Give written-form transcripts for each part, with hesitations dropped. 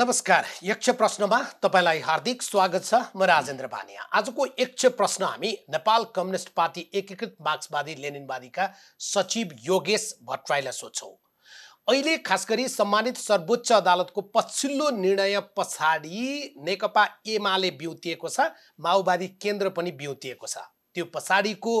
नमस्कार। यक्ष प्रश्नमा तपाईलाई हार्दिक स्वागत छ। म राजेन्द्र भानिया। आजको यक्ष प्रश्न हामी नेपाल कम्युनिस्ट पार्टी एकीकृत मार्क्सवादी लेनिनवादीका सचिव योगेश भट्टराईलाई सोध्छौं। अहिले खास गरी सम्मानित सर्वोच्च अदालतको पछिल्लो निर्णय पछाडि नेकपा एमाले बिउतिएको छ, माओवादी केन्द्र पनि बिउतिएको छ। त्यो पछाडिको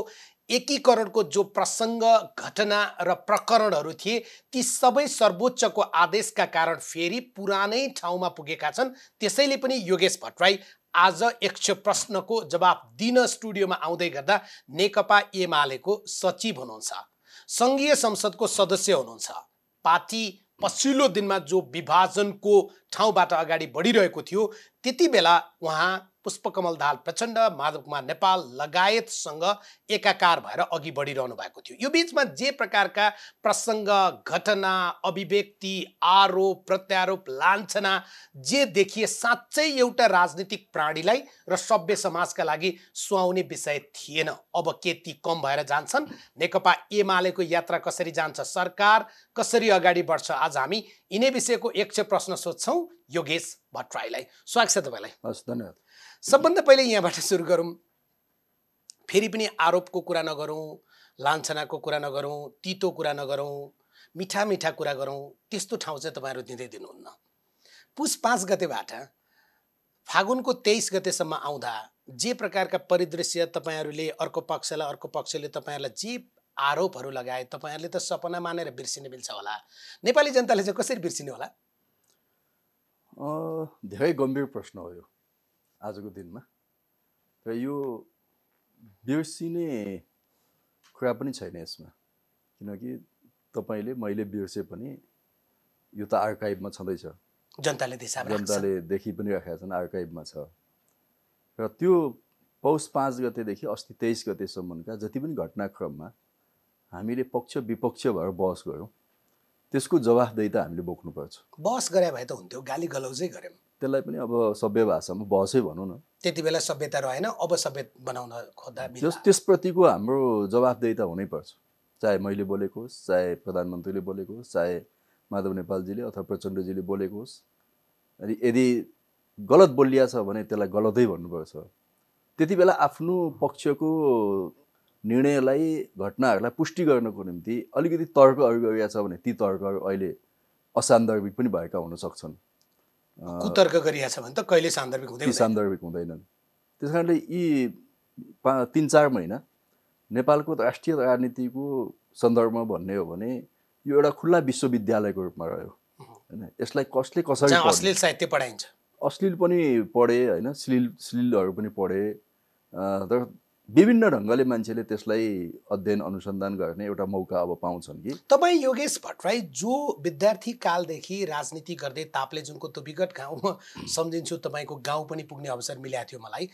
एकीकरणको जो प्रसंग, घटना र प्रकरणहरू थिए ती सबै सर्वोच्चको आदेशका कारण फेरि पुरानै ठाउँमा पुगेका छन्। त्यसैले पनि योगेश भट्टराई आज यक्ष प्रश्नको जवाफ दिन स्टुडियोमा आउँदै गर्दा नेकपा एमालेको सचिव हुनुहुन्छ, संघीय संसदको सदस्य हुनुहुन्छ। पार्टी पछिल्लो दिनमा जो विभाजनको ठाउँबाट अगाडि बढिरहेको थियो त्यति बेला उहाँ पुष्पकमल दाहाल प्रचण्ड, माधव कुमार नेपाल लगायतसँग एकाकार भएर अघि बढिरहनु भएको थियो। यो बीचमा जे प्रकारका प्रसंग, घटना, अभिव्यक्ति, आरोप प्रत्यारोप, लान्छना जे देखिए साँच्चै एउटा राजनीतिक प्राणीलाई र सभ्य समाजका लागि सुहाउने विषय थिएन। अब के ती कम भएर जान्छन्? नेकपा एमालेको यात्रा कसरी जान्छ? सरकार कसरी अगाडि बढ्छ? आज हामी यिनै विषयको यक्ष प्रश्न सोध्छौं योगेश भट्टराईलाई। स्वागत छ तपाईलाई। हस्, धन्यवाद। सबभन्दा पहिले यहाँबाट सुरु गरौँ। फेरि पनि आरोपको कुरा नगरौँ, लान्छनाको कुरा नगरौँ, तितो कुरा नगरौँ, मिठा मिठा कुरा गरौँ। त्यस्तो ठाउँ चाहिँ तपाईहरु दिँदै दिनुहुन्न। पुस 5 गतेबाट फागुनको 23 गतेसम्म आउँदा जे प्रकारका परिदृश्य तपाईहरुले अर्को पक्षले तपाईहरुलाई जे आरोपहरू लगाए, तपाईहरुले त सपना मानेर बिर्सिने मिल्छ होला। नेपाली जनताले चाहिँ कसरी बिर्सिने होला? धेरै गम्भीर प्रश्न हो यो आजको दिनमा। र यो बिर्सिने कुरा पनि छैन यसमा, किनकि तपाईले मैले बिर्से पनि यो त आर्काइभमा छँदैछ। जनताले देखि पनि राखेका छन्, आर्काइभमा छ। र त्यो पौष 5 गतेदेखि अस्ति 23 गतेसम्मका जति पनि घटनाक्रममा हामीले पक्ष विपक्ष भएर बहस गऱ्यौँ, त्यसको जवाफदेही त हामीले बोक्नुपर्छ। बहस गरे भए त हुन्थ्यो, गाली गलौजै गर्यौँ। त्यसलाई पनि अब सभ्य भाषामा बहसै भनौँ न। त्यति बेला सभ्यता रहेन, अब सभ्य बनाउन खोज्दा त्यसप्रतिको हाम्रो जवाफदेही त हुनैपर्छ। चाहे मैले बोलेको होस्, चाहे प्रधानमन्त्रीले बोलेको होस्, चाहे माधव नेपालजीले अथवा प्रचण्डजीले बोलेको होस्। अनि यदि गलत बोलिया छ भने त्यसलाई गलतै भन्नुपर्छ। त्यति बेला आफ्नो पक्षको निर्णयलाई, घटनाहरूलाई पुष्टि गर्नको निम्ति अलिकति तर्कहरू गरिया छ भने ती तर्कहरू अहिले असान्दर्भिक पनि भएका हुन सक्छन्। कुतर्क गरिया छ भने त कहिले सान्दर्भिक हुँदैनन्। त्यसकारणले यी 3-4 महिना नेपालको राष्ट्रिय राजनीतिको सन्दर्भमा भन्ने हो भने यो एउटा खुल्ला विश्वविद्यालयको रूपमा रह्यो हैन। यसलाई कसले कसरी अश्लील साहित्य पढाइन्छ, अश्लील पनि पढे हैन, श्लीलहरू पनि पढे। तर विभिन्न ढङ्गले मान्छेले त्यसलाई अध्ययन अनुसन्धान गर्ने एउटा मौका अब पाउँछन् कि। तपाईँ योगेश भट्टराई जो विद्यार्थी कालदेखि राजनीति गर्दै ताप्लेजुङको त्यो विकट गाउँ, म सम्झिन्छु तपाईँको गाउँ पनि पुग्ने अवसर मिलेको थियो मलाई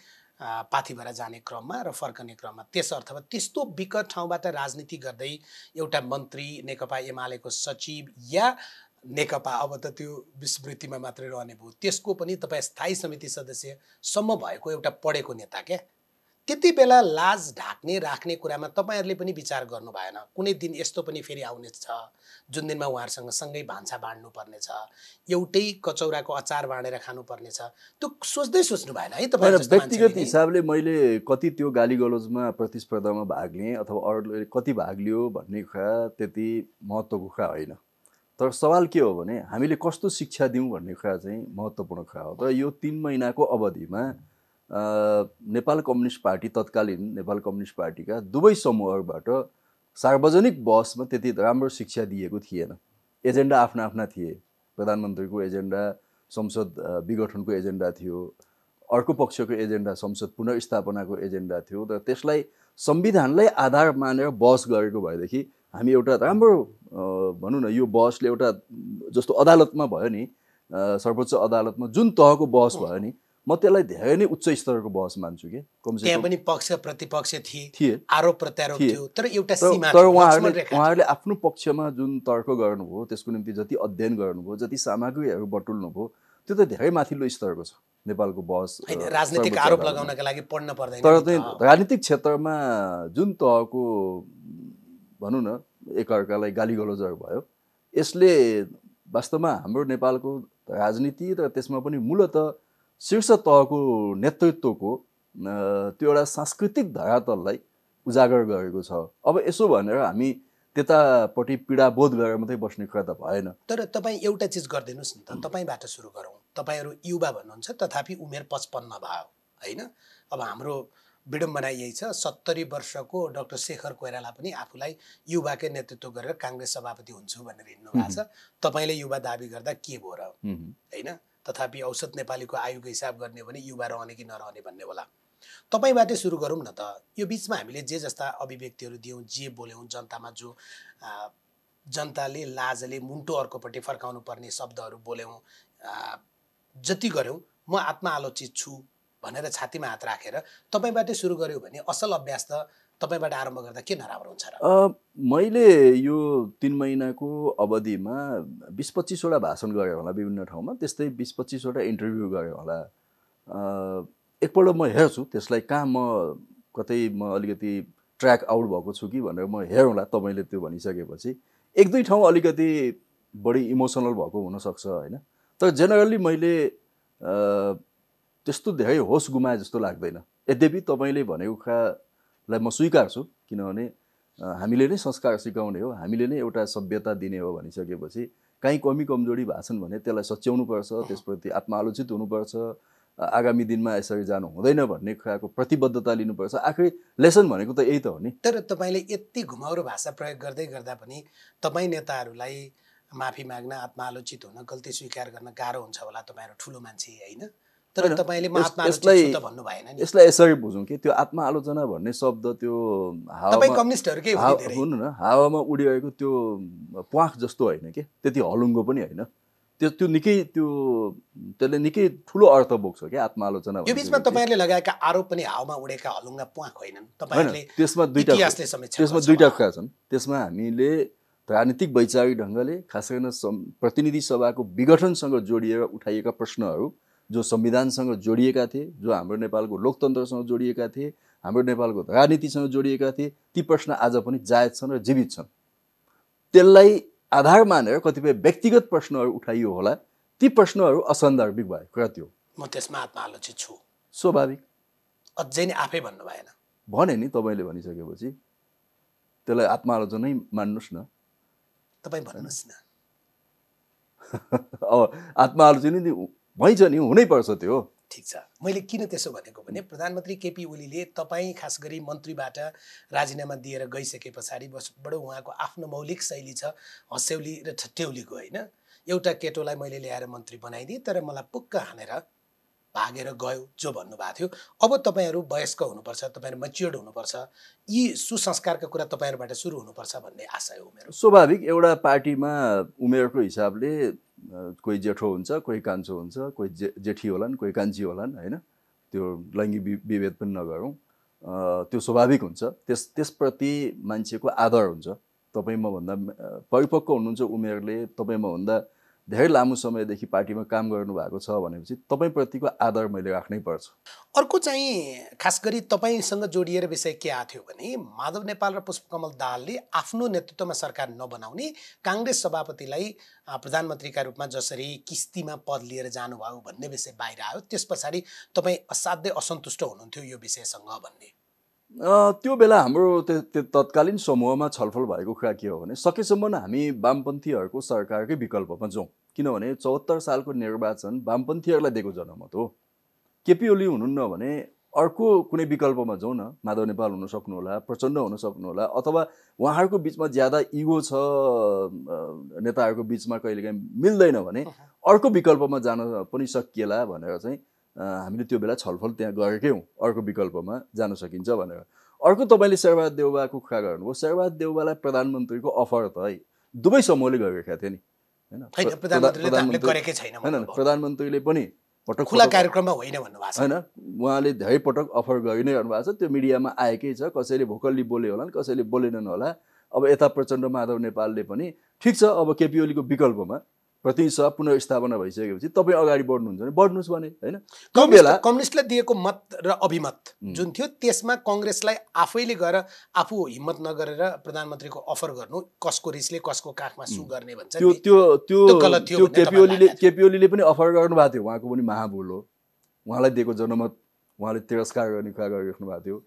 पाथीभरा जाने क्रममा र फर्कने क्रममा। त्यस अर्थमा त्यस्तो विकट ठाउँबाट राजनीति गर्दै एउटा मन्त्री, नेकपा एमालेको सचिव या नेकपा अब त त्यो विस्मृतिमा मात्रै रहने भयो, त्यसको पनि तपाईँ स्थायी समिति सदस्यसम्म भएको एउटा पढेको नेता क्या। त्यति बेला लाज ढाक्ने राख्ने कुरामा तपाईहरुले पनि विचार गर्नु भएन? कुनै दिन यस्तो पनि फेरि आउने छ जुन दिनमा उहाँहरुसँग सँगै भान्सा बाँड्नु पर्ने छ, एउटै कचौराको अचार बाँडेर खानु पर्ने छ, त्यो सोच्नु भएन है तपाईहरु जस्तो मान्छेले? व्यक्तिगत हिसाबले मैले कति त्यो गाली गलौजमा प्रतिस्पर्धामा भाग लिएँ अथवा अरूले कति भाग लियो भन्ने कुरा त्यति महत्त्वको कुरा होइन। तर सवाल के हो भने हामीले कस्तो शिक्षा दिउँ भन्ने कुरा चाहिँ महत्त्वपूर्ण कुरा हो। तर यो 3 महिनाको अवधिमा नेपाल कम्युनिस्ट पार्टी, तत्कालीन नेपाल कम्युनिस्ट पार्टीका दुवै समूहबाट सार्वजनिक बहसमा त्यति राम्रो शिक्षा दिएको थिएन। एजेन्डा आफ्ना आफ्ना थिए। प्रधानमन्त्रीको एजेन्डा संसद विघटनको एजेन्डा थियो, अर्को पक्षको एजेन्डा संसद पुनर्स्थापनाको एजेन्डा थियो। र त्यसलाई संविधानलाई आधार मानेर बहस गरेको भएदेखि हामी एउटा राम्रो भनौँ न, यो बहसले एउटा जस्तो अदालतमा भयो नि, सर्वोच्च अदालतमा जुन तहको बहस भयो नि, म त्यसलाई धेरै नै उच्च स्तरको बहस मान्छु के। त्यहाँ पनि पक्ष प्रतिपक्ष थिए, आरोप प्रत्यारोप थियो, तर एउटा सीमा थियो। तर उहाँहरूले आफ्नो पक्षमा जुन तर्क गर्नुभयो, त्यसको निम्ति जति अध्ययन गर्नुभयो, जति सामग्रीहरू बटुल्नुभयो, त्यो त धेरै माथिल्लो स्तरको छ नेपालको बहस। राजनीतिक आरोप लगाउनका लागि पढ्न पर्दैन। तर चाहिँ राजनीतिक क्षेत्रमा जुन तहको भनौँ न एकअर्कालाई गाली गलौजहरू भयो, यसले वास्तवमा हाम्रो नेपालको राजनीति र त्यसमा पनि मूलतः शीर्ष तहको नेतृत्वको त्यो एउटा सांस्कृतिक धरातललाई उजागर गरेको छ। अब यसो भनेर हामी त्यतापट्टि पीडाबोध गरेर मात्रै बस्ने कुरा त भएन। तर तपाईँ एउटा चिज गरिदिनुहोस् न त, तपाईँबाट सुरु गरौँ। तपाईँहरू युवा भन्नुहुन्छ, तथापि उमेर 55 भयो होइन। अब हाम्रो विडम्बना यही छ, 70 वर्षको डाक्टर शेखर कोइराला पनि आफूलाई युवाकै नेतृत्व गरेर काङ्ग्रेस सभापति हुन्छु भनेर हिँड्नु भएको छ। तपाईँले युवा दाबी गर्दा के भयो र होइन। तथापि औसत नेपालीको आयुको हिसाब गर्ने हो भने युवा रहने कि नरहने भन्ने होला। तपाईँबाटै सुरु गरौँ न त। यो बिचमा हामीले जे जस्ता अभिव्यक्तिहरू दियौँ, जे बोल्यौँ, जनतामा जो जनताले लाजले मुन्टो अर्कोपट्टि फर्काउनु पर्ने शब्दहरू बोल्यौँ, जति गऱ्यौँ, म आत्मा आलोचित छु भनेर छातीमा हात राखेर तपाईँबाटै सुरु गऱ्यो भने असल अभ्यास त तपाईँबाट आरम्भ गर्दा के नराम्रो हुन्छ र? मैले यो 3 महिनाको अवधिमा 20-25 वटा भाषण गरेँ होला विभिन्न ठाउँमा, त्यस्तै 20-25 वटा इन्टरभ्यू गरेँ होला। एकपल्ट म हेर्छु त्यसलाई, कहाँ म कतै म अलिकति ट्र्याक आउट भएको छु कि भनेर म हेरौँला। तपाईँले त्यो भनिसकेपछि 1-2 ठाउँ अलिकति बढी इमोसनल भएको हुनसक्छ होइन। तर जेनरली मैले त्यस्तो धेरै होस गुमाए जस्तो लाग्दैन। यद्यपि तपाईँले भनेको कुरालाई म स्वीकार्छु, किनभने हामीले नै संस्कार सिकाउने हो, हामीले नै एउटा सभ्यता दिने हो भनिसकेपछि काहीँ कमी कमजोरी भाषण भने त्यसलाई सच्याउनुपर्छ, त्यसप्रति आत्मालोचित हुनुपर्छ, आगामी दिनमा यसरी जानु हुँदैन भन्ने कुराको प्रतिबद्धता लिनुपर्छ। आखिर लेसन भनेको त यही त हो नि। तर तपाईँले यति घुमाउरो भाषा प्रयोग गर्दै गर्दा पनि तपाईँ नेताहरूलाई माफी माग्न, आत्मालोचित हुन, गल्ती स्वीकार गर्न गाह्रो हुन्छ होला। तपाईँहरू ठुलो मान्छे होइन, तर तपाईँले म आत्मालोचित छु त भन्नु भएन नि। यसलाई यसरी बुझौँ कि त्यो आत्मालोचना भन्ने शब्द त्यो तपाईँ कम्युनिस्टहरूकै हो नि धेरै। हुनु न, हावामा उडिरहेको त्यो प्वाख जस्तो होइन कि, त्यति हलुङ्गो पनि होइन। त्यो निकै त्यसले निकै ठुलो अर्थ बोक्छ क्या आत्मालोचना। यो बिचमा तपाईँहरूले लगाएका आरोप पनि हावामा उडेका हलुङ्गा प्वाख होइनन्। तपाईँहरूले त्यसमा दुईटा कुरा छन्। त्यसमा हामीले राजनीतिक वैचारिक ढङ्गले खास गरेर प्रतिनिधि सभाको विघटनसँग जोडिएर उठाइएका प्रश्नहरू जो संविधानसँग जोडिएका थिए, जो हाम्रो नेपालको लोकतन्त्रसँग जोडिएका थिए, हाम्रो नेपालको राजनीतिसँग जोडिएका थिए, ती प्रश्न आज पनि जायज छन् र जीवित छन्। त्यसलाई आधार मानेर कतिपय व्यक्तिगत प्रश्नहरू उठाइयो होला, ती प्रश्नहरू असन्दर्भिक भयो कुरा त्यो। म त्यसमा आत्मालोचित छु, स्वाभाविक। अझै नै आफै भन्नु भएन भने नि तपाईँले भनिसकेपछि त्यसलाई आत्मालोचनै मान्नुहोस् न। तपाईँ भन्नुहोस् न। अब आत्मालोचना नि भइन्छ नि, हुनैपर्छ त्यो। ठिक छ। मैले किन त्यसो भनेको भने प्रधानमन्त्री केपी ओलीले तपाईँ खास गरी मन्त्रीबाट राजीनामा दिएर गइसके पछाडि बडो उहाँको आफ्नो मौलिक शैली छ, हँस्यौली र ठट्यौलीको होइन। एउटा केटोलाई मैले ल्याएर मन्त्री बनाइदिएँ, तर मलाई पुक्क हानेर भागेर गयो जो भन्नुभएको थियो। अब तपाईँहरू वयस्क हुनुपर्छ, तपाईँहरू मैच्योर्ड हुनुपर्छ, यी सुसंस्कारका कुरा तपाईँहरूबाट सुरु हुनुपर्छ भन्ने आशा हो मेरो। स्वाभाविक। एउटा पार्टीमा उमेरको हिसाबले कोही जेठो हुन्छ, कोही कान्छो हुन्छ, कोही जेठी होलान्, कोही कान्छी होलान् होइन। त्यो लैङ्गिक विभेद पनि नगरौँ, त्यो स्वाभाविक हुन्छ। त्यसप्रति मान्छेको आदर हुन्छ। तपाईँ मभन्दा परिपक्व हुनुहुन्छ उमेरले, तपाईँ मभन्दा धेरै लामो समयदेखि पार्टीमा काम गर्नुभएको छ भनेपछि तपाईँप्रतिको आदर मैले राख्नै पर्छ। अर्को चाहिँ खास गरी तपाईँसँग जोडिएर विषय के आएको थियो भने माधव नेपाल र पुष्पकमल दाहालले आफ्नो नेतृत्वमा सरकार नबनाउने, काङ्ग्रेस सभापतिलाई प्रधानमन्त्रीका रूपमा जसरी किस्तीमा पद लिएर जानुभयो भन्ने विषय बाहिर आयो। त्यस पछाडि तपाईँ असाध्यै असन्तुष्ट हुनुहुन्थ्यो यो विषयसँग भन्ने। त्यो बेला हाम्रो तत्कालीन समूहमा छलफल भएको कुरा के हो भने सकेसम्म हामी वामपन्थीहरूको सरकारकै विकल्पमा जाउँ, किनभने 74 सालको निर्वाचन वामपन्थीहरूलाई दिएको जनमत हो। केपी ओली हुनुहुन्न भने अर्को कुनै विकल्पमा जाउँ न। माधव नेपाल हुन सक्नुहोला, प्रचण्ड हुन सक्नुहोला, अथवा उहाँहरूको बिचमा ज्यादा इगो छ, नेताहरूको बिचमा कहिलेकाहीँ मिल्दैन भने अर्को विकल्पमा जान पनि सकिएला भनेर चाहिँ हामीले त्यो बेला छलफल त्यहाँ गरेकै हौँ, अर्को विकल्पमा जान सकिन्छ भनेर। अर्को तपाईँले शेरबहादुर देउवाको कुरा गर्नुभयो। शेरबहादुर देउवालाई प्रधानमन्त्रीको अफर त है दुवै समूहले गरेका थिए नि होइन। प्रधानमन्त्रीले पनि पटक खुला कार्यक्रममा होइन भन्नुभएको छ होइन, उहाँले धेरै पटक अफर गरि नै रहनु भएको छ। त्यो मिडियामा आएकै छ, कसैले भोकल्ली बोले होलान्, कसैले बोलेनन् होला। अब यता प्रचण्ड माधव नेपालले पनि ठिक छ, अब केपी ओलीको विकल्पमा प्रतिनिधि सभा पुनर्स्थापना भइसकेपछि तपाईँ अगाडि बढ्नुहुन्छ भने बढ्नुहोस् भने होइन त्यो बेला कम्युनिस्टलाई दिएको मत र अभिमत जुन थियो त्यसमा कङ्ग्रेसलाई आफैले गएर आफू हिम्मत नगरेर प्रधानमन्त्रीको अफर गर्नु कसको रिसले कसको काखमा सु गर्ने भन्छ त्यो त्यो त्यो गलत थियो केपी ओलीले पनि अफर गर्नु भएको थियो उहाँको पनि महाबुल हो उहाँलाई दिएको जनमत उहाँले तिरस्कार गर्ने कुरा गरिराख्नु भएको थियो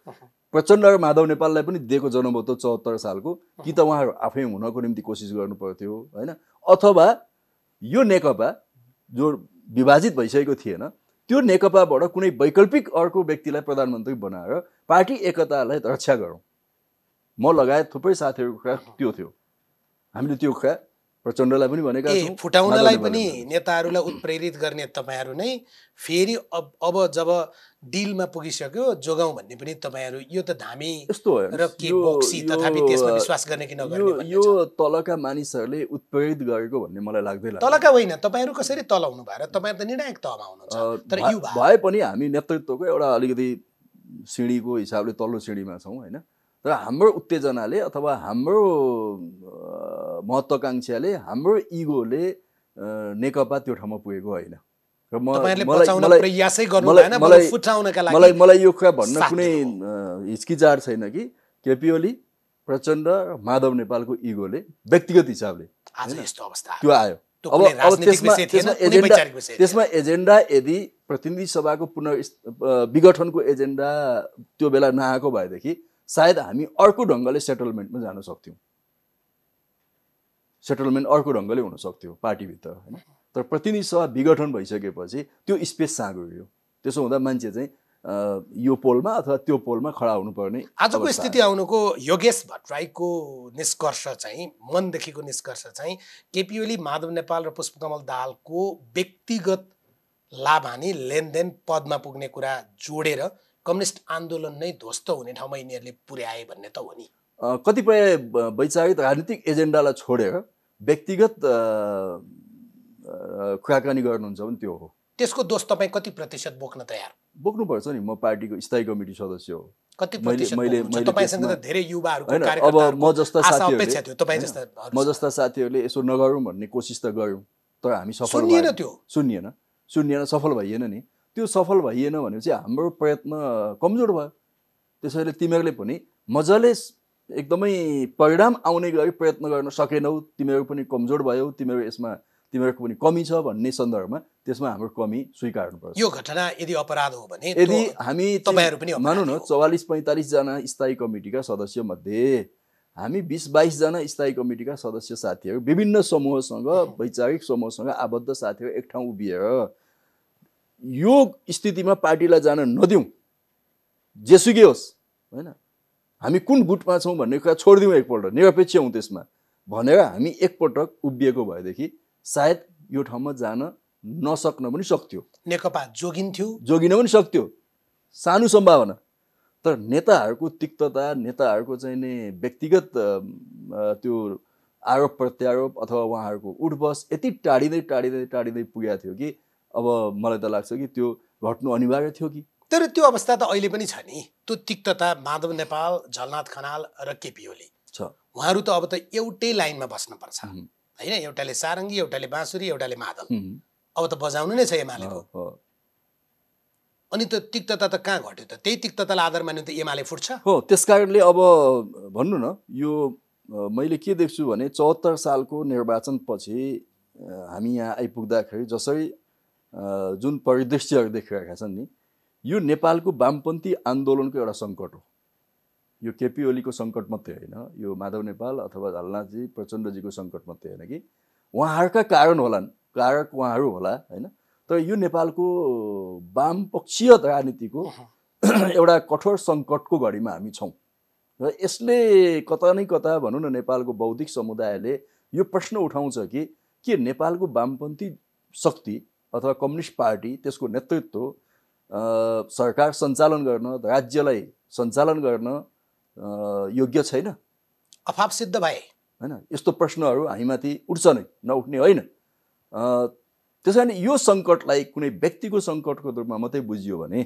प्रचण्ड र माधव नेपाललाई पनि दिएको जनमत हो 74 सालको कि त उहाँहरू आफै हुनको निम्ति कोसिस गर्नु पर्थ्यो होइन अथवा यो नेकपा जो विभाजित भइसकेको थिएन त्यो नेकपाबाट कुनै वैकल्पिक अर्को व्यक्तिलाई प्रधानमन्त्री बनाएर पार्टी एकतालाई रक्षा गरौँ म लगायत थुप्रै साथीहरूको कुरा त्यो थियो हामीले त्यो कुरा प्रचण्डलाई पनि भनेका छौँ फुटाउनलाई पनि नेताहरूलाई उत्प्रेरित गर्ने तपाईँहरू नै फेरि अब जब डिलमा पुगिसक्यो जोगाउँ भन्ने पनि तपाईँहरू यो त धामी यस्तो हो र के बक्सी तथापि त्यसमा विश्वास गर्ने कि नगर्ने यो तलका मानिसहरूले उत्प्रेरित गरेको भन्ने मलाई लाग्दैन तलका होइन तपाईँहरू कसरी तल हुनु भएर तपाईँहरू त निर्णायक तहमा हुनुहुन्छ तर युवा भए पनि हामी नेतृत्वको एउटा अलिकति सिँढीको हिसाबले तल्लो सिँढीमा छौँ होइन तर हाम्रो उत्तेजनाले अथवा हाम्रो महत्त्वाकांक्षाले हाम्रो इगोले नेकपा त्यो ठाउँमा पुगेको होइन र मलाई यो कुरा भन्न कुनै हिचकिचार छैन कि केपी ओली प्रचण्ड र माधव नेपालको इगोले व्यक्तिगत हिसाबले त्यो आयो अब त्यसमा एजेन्डा यदि प्रतिनिधि सभाको विघटनको एजेन्डा त्यो बेला नआएको भएदेखि सायद हामी अर्को ढङ्गले सेटलमेन्टमा जान सक्थ्यौँ सेटलमेन्ट अर्को ढङ्गले हुन सक्थ्यो पार्टीभित्र होइन तर प्रतिनिधि सभा विघटन भइसकेपछि त्यो स्पेस साँगुरियो त्यसो हुँदा मान्छे चाहिँ यो पोलमा अथवा त्यो पोलमा खडा हुनुपर्ने आजको स्थिति आउनुको योगेश भट्टराईको निष्कर्ष चाहिँ मनदेखिको निष्कर्ष चाहिँ केपी ओली माधव नेपाल र पुष्पकमल दाहालको व्यक्तिगत लाभ हानि लेनदेन पदमा पुग्ने कुरा जोडेर कम्युनिस्ट आन्दोलन नै ध्वस्त हुने ठाउँमा यिनीहरूले पुर्याए भन्ने त हो नि कतिपय वैचारिक राजनीतिक एजेन्डालाई छोडेर व्यक्तिगत कुराकानी गर्नुहुन्छ भने त्यो हो त्यसको दोष तपाईँ कति प्रतिशत बोक्न तयार बोक्नुपर्छ नि म पार्टीको स्थायी कमिटी सदस्य हो कति प्रतिशत तपाईँसँग त धेरै युवाहरूको अब म जस्ता साथीहरूले यसो नगरौँ भन्ने कोसिस त गर्यौँ तर हामी सफल सुनिएन सफल भइएन नि त्यो सफल भइएन भनेपछि हाम्रो प्रयत्न कमजोर भयो त्यसैले तिमीहरूले पनि मजाले एकदमै परिणाम आउने गरी प्रयत्न गर्न सकेनौ तिमीहरू पनि कमजोर भयौ तिमीहरूको पनि कमी छ भन्ने सन्दर्भमा त्यसमा हाम्रो कमी स्वीकार्नुपर्छ यो घटना यदि अपराध हो भने यदि हामी तपाईँहरू पनि मानौँ न 44-45 जना स्थायी कमिटीका सदस्य मध्ये हामी 20-22 जना स्थायी कमिटीका सदस्य साथीहरू विभिन्न समूहसँग वैचारिक समूहसँग आबद्ध साथीहरू एक ठाउँ उभिएर यो स्थितिमा पार्टीलाई जान नदिउँ जेसुकै होस् होइन हामी कुन गुटमा छौँ भन्ने कुरा छोडिदिउँ एकपल्ट निरपेक्ष हौँ त्यसमा भनेर हामी एकपटक उभिएको भएदेखि सायद यो ठाउँमा जान नसक्न पनि सक्थ्यो नेकपा जोगिन पनि सक्थ्यो सानो सम्भावना तर नेताहरूको तिक्तता नेताहरूको चाहिँ नि व्यक्तिगत त्यो आरोप प्रत्यारोप अथवा उहाँहरूको उठबस यति टाढिँदै पुगेको थियो कि अब मलाई त लाग्छ कि त्यो घट्नु अनिवार्य थियो कि तर त्यो अवस्था त अहिले पनि छ नि त्यो तिक्तता माधव नेपाल झलनाथ खनाल र केपी ओली छ उहाँहरू त अब त एउटै लाइनमा बस्नुपर्छ होइन एउटाले सारङ्गी एउटाले बाँसुरी एउटाले मादल अब त बजाउनु नै छ एमालेको अनि त्यो तिक्तता त कहाँ घट्यो त त्यही तिक्ततालाई आधार मान्यो त एमाले फुट्छ हो त्यसकारणले अब भन्नु न यो मैले के देख्छु भने 74 सालको निर्वाचनपछि हामी यहाँ आइपुग्दाखेरि जसरी जुन परिदृश्यहरू देखिरहेका छन् नि यो नेपालको वामपन्थी आन्दोलनको एउटा सङ्कट हो यो केपी ओलीको सङ्कट मात्रै होइन यो माधव नेपाल अथवा झलनाथजी प्रचण्डजीको सङ्कट मात्रै होइन कि उहाँहरूका कारक उहाँहरू होला होइन तर यो नेपालको वामपक्षीय राजनीतिको एउटा कठोर सङ्कटको घडीमा हामी छौँ र यसले कता न कता भनौँ न नेपालको बौद्धिक समुदायले यो प्रश्न उठाउँछ कि के नेपालको वामपन्थी शक्ति अथवा कम्युनिस्ट पार्टी त्यसको नेतृत्व सरकार सञ्चालन गर्न राज्यलाई सञ्चालन गर्न योग्य छैन अभाव सिद्ध भए होइन यस्तो प्रश्नहरू हामीमाथि उठ्छ नै नउठ्ने होइन त्यस कारण यो सङ्कटलाई कुनै व्यक्तिको सङ्कटको रूपमा मात्रै बुझियो भने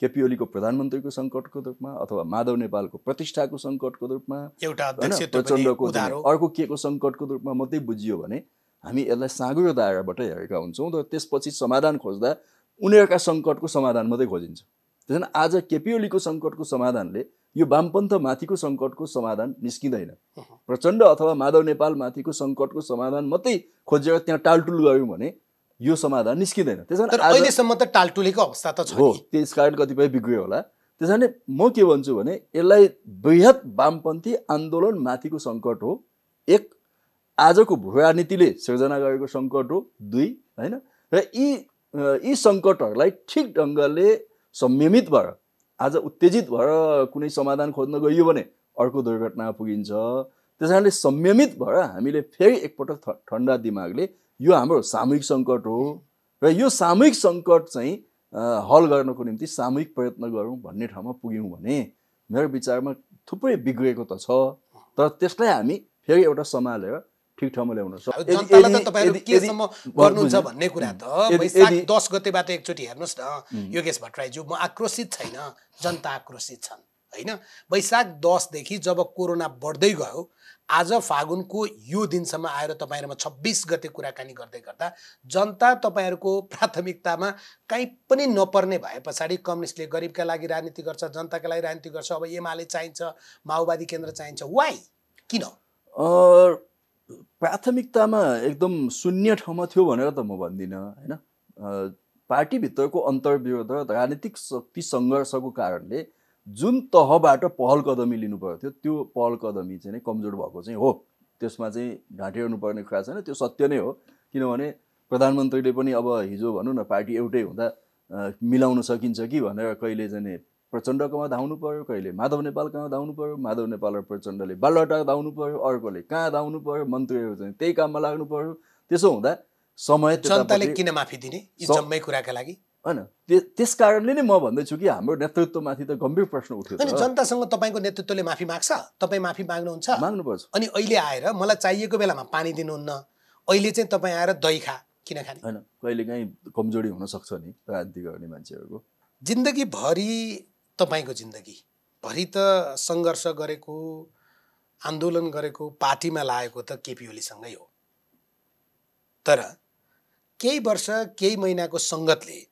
केपी ओलीको प्रधानमन्त्रीको सङ्कटको रूपमा अथवा माधव नेपालको प्रतिष्ठाको सङ्कटको रूपमा एउटा प्रचण्डको अर्को के को सङ्कटको रूपमा मात्रै बुझियो भने हामी यसलाई साँगुरो दायराबाट हेरेका हुन्छौँ र त्यसपछि समाधान खोज्दा उनीहरूका सङ्कटको समाधान मात्रै खोजिन्छ। त्यसैले आज केपी ओलीको सङ्कटको समाधानले यो वामपन्थ माथिको सङ्कटको समाधान निस्किँदैन। प्रचण्ड अथवा माधव नेपाल माथिको सङ्कटको समाधान मात्रै खोजेर त्यहाँ टालटुल गऱ्यौँ भने यो समाधान निस्किँदैन। त्यसैले अहिलेसम्म त टालटुलेको अवस्था त छ हो, त्यसकारण कतिपय बिग्रियो होला। त्यसैले म के भन्छु भने यसलाई बृहत वामपन्थी आन्दोलन माथिको सङ्कट हो। एक, आजको भू राजनीतिले सिर्जना गरेको सङ्कट हो। दुई, होइन, र यी सङ्कटहरूलाई ठिक ढङ्गले संयमित भएर आज उत्तेजित भएर कुनै समाधान खोज्न गइयो भने अर्को दुर्घटना पुगिन्छ। त्यसैले संयमित भएर हामीले फेरि एकपटक ठन्डा दिमागले यो हाम्रो सामूहिक सङ्कट हो र यो सामूहिक सङ्कट चाहिँ हल गर्नको निम्ति सामूहिक प्रयत्न गरौँ भन्ने ठाउँमा पुग्यौँ भने मेरो विचारमा थुप्रै बिग्रेको त छ, तर त्यसलाई हामी फेरि एउटा सम्हालेर ठिक ठाउँमा ल्याउन सक्छौँ। जनतालाई त तपाईँहरू केसम्म गर्नुहुन्छ भन्ने कुरा त वैशाख 10 गतेबाट एकचोटि हेर्नुहोस् न योगेश भट्टराईज्यू, म आक्रोशित छैन, जनता आक्रोशित छन् होइन। वैशाख 10 देखि जब कोरोना बढ्दै गयो, आज फागुनको यो दिनसम्म आएर तपाईँहरूमा 26 गते कुराकानी गर्दै गर्दा जनता तपाईँहरूको प्राथमिकतामा कहीँ पनि नपर्ने भए पछाडि कम्युनिस्टले गरिबका लागि राजनीति गर्छ, जनताका लागि राजनीति गर्छ, अब एमाले चाहिन्छ, माओवादी केन्द्र चाहिन्छ, वाइ, किन? प्राथमिकतामा एकदम शून्य ठाउँमा थियो भनेर त म भन्दिनँ होइन। पार्टीभित्रको अन्तर्विरोध र राजनीतिक शक्ति सङ्घर्षको कारणले जुन तहबाट पहल कदमी लिनु पर्थ्यो त्यो पहल कदमी चाहिँ कमजोर भएको चाहिँ हो। त्यसमा चाहिँ ढाँटिरहनु पर्ने कुरा छैन, त्यो सत्य नै हो। किनभने प्रधानमन्त्रीले पनि अब हिजो भनौँ न पार्टी एउटै हुँदा मिलाउन सकिन्छ कि भनेर कहिले चाहिँ प्रचण्डकोमा धाउनु पर्यो, कहिले माधव नेपालकोमा धाउनु पर्यो, माधव नेपाल र प्रचण्डले बालुवाटार धाउनु पर्यो, अर्कोले कहाँ धाउनु पर्यो, मन्त्रीहरू चाहिँ त्यही काममा लाग्नु पर्यो। त्यसो हुँदा समय जनताले किन माफी दिने यी जम्मै कुराका लागि? होइन, त्यस कारणले नै म भन्दैछु कि हाम्रो नेतृत्वमाथि त गम्भीर प्रश्न उठ्यो। अनि जनतासँग तपाईँको नेतृत्वले माफी माग्छ, तपाईँ माफी माग्नुहुन्छ? माग्नुपर्छ। अनि अहिले आएर मलाई चाहिएको बेलामा पानी दिनुहुन्न, अहिले चाहिँ तपाईँ आएर दही खा किन खाने? होइन, कहिलेकाहीँ कमजोरी हुनसक्छ नि राजनीति गर्ने मान्छेहरूको। जिन्दगीभरि तपाईँको जिन्दगीभरि त सङ्घर्ष गरेको, आन्दोलन गरेको, पार्टीमा लागेको त केपी ओलीसँगै हो। तर केही वर्ष केही महिनाको सङ्गतले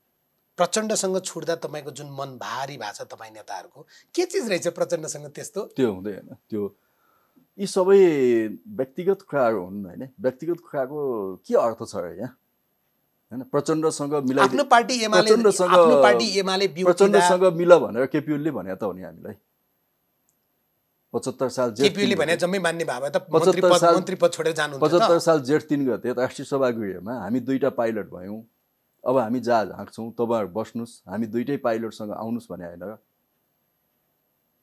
प्रचण्डसँग छुट्दा तपाईँको जुन मन भारी भएको छ तपाईँ नेताहरूको, के चिज रहेछ प्रचण्डसँग त्यस्तो? त्यो हुँदैन। त्यो यी सबै व्यक्तिगत कुराहरू हुन् होइन। व्यक्तिगत कुराको के अर्थ छ र यहाँ होइन। प्रचण्डसँग मिलाइ आफ्नो पार्टी एमाले प्रचण्डसँग मिल भनेर केपी ओलीले भने त हो नि हामीलाई। 75 साल केपी ओलीले भने जम्मै मान्ने भए त मन्त्री पद छोडेर जानुहुन्छ। 75 साल जेठ 3 गते राष्ट्रिय सभा गृहमा हामी 2टा पाइलट भयौँ। अब हामी जहाज हाँक्छौँ, तपाईँहरू बस्नुहोस्, हामी 2टै पाइलटसँग आउनुहोस् भने होइन र।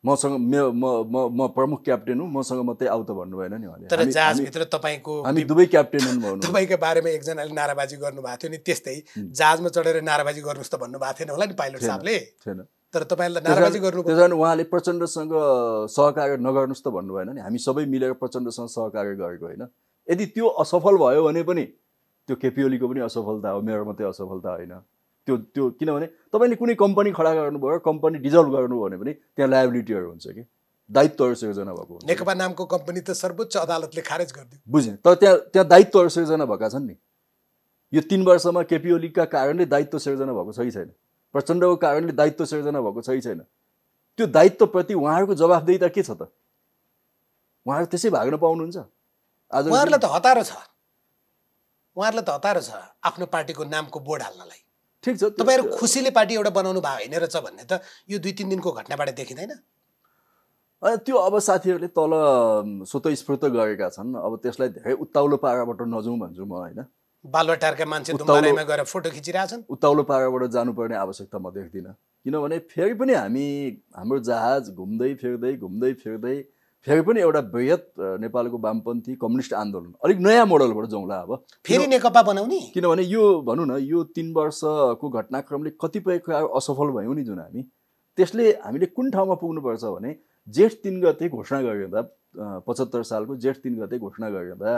मसँग म प्रमुख क्याप्टेन हुँ, मसँग मात्रै आउ त भन्नु भएन नि उहाँले। तर जहाजभित्र तपाईँको हामी दुवै क्याप्टेन हुन् भन्नु। तपाईँको बारेमा एकजनाले नाराबाजी गर्नुभएको थियो नि, त्यस्तै जहाजमा चढेर नाराबाजी गर्नुहोस् त भन्नुभएको थिएन होला नि पाइलट साहबले? थिएन। तर तपाईँले नाराबाजी गर्नुभयो। त्यसैले उहाँले प्रचण्डसँग सहकार्य नगर्नुहोस् त भन्नु भएन नि। हामी सबै मिलेर प्रचण्डसँग सहकार्य गरेको होइन। यदि त्यो असफल भयो भने पनि त्यो केपी ओलीको पनि असफलता हो, मेरो मात्रै असफलता होइन। त्यो किनभने तपाईँले कुनै कम्पनी खडा गर्नुभयो, कम्पनी डिजल्भ गर्नुभयो भने पनि त्यहाँ लायबिलिटीहरू हुन्छ कि दायित्वहरू सिर्जना भएको हुन्छ। नेकपा नामको कम्पनी त सर्वोच्च अदालतले खारेज गरिदियो। बुझेँ, तर त्यहाँ दायित्वहरू सिर्जना भएका छन् नि। यो 3 वर्षमा केपी ओलीका कारणले दायित्व सिर्जना भएको छ कि छैन? प्रचण्डको कारणले दायित्व सिर्जना भएको छ कि छैन? त्यो दायित्वप्रति उहाँहरूको जवाफदेहिता के छ त? उहाँहरू त्यसै भाग्न पाउनुहुन्छ? आज उहाँहरूलाई त हतारो छ, उहाँहरूलाई त हतारो छ आफ्नो पार्टीको नामको बोर्ड हाल्नलाई। ठिक छ, तपाईँहरू खुसीले पार्टी एउटा बनाउनु भयो होइन रहेछ भन्ने त यो 2-3 दिनको घटनाबाट देखिँदैन? त्यो अब साथीहरूले तल स्वतःस्फूर्त गरेका छन्। अब त्यसलाई धेरै उत्ताउलो पाराबाट नजाउँ भन्छु म होइन। बालुवाटारका मान्छे दुम्बारेमा गएर फोटो खिचिरहेछन्। उत्ताउलो पाराबाट जानुपर्ने आवश्यकता म देख्दिनँ। किनभने फेरि पनि हाम्रो जहाज घुम्दै फिर्दै फेरि पनि एउटा बृहत नेपालको वामपन्थी कम्युनिस्ट आन्दोलन अलिक नयाँ मोडलबाट जाउँला। अब फेरि नेकपा बनाउने। किनभने यो भनौँ न, यो 3 वर्षको घटनाक्रमले कतिपय कुराहरू असफल भयौँ नि जुन त्यसले हामीले कुन ठाउँमा पुग्नुपर्छ भने जेठ 3 गते घोषणा गरिँदा 75 सालको जेठ 3 गते घोषणा गरिँदा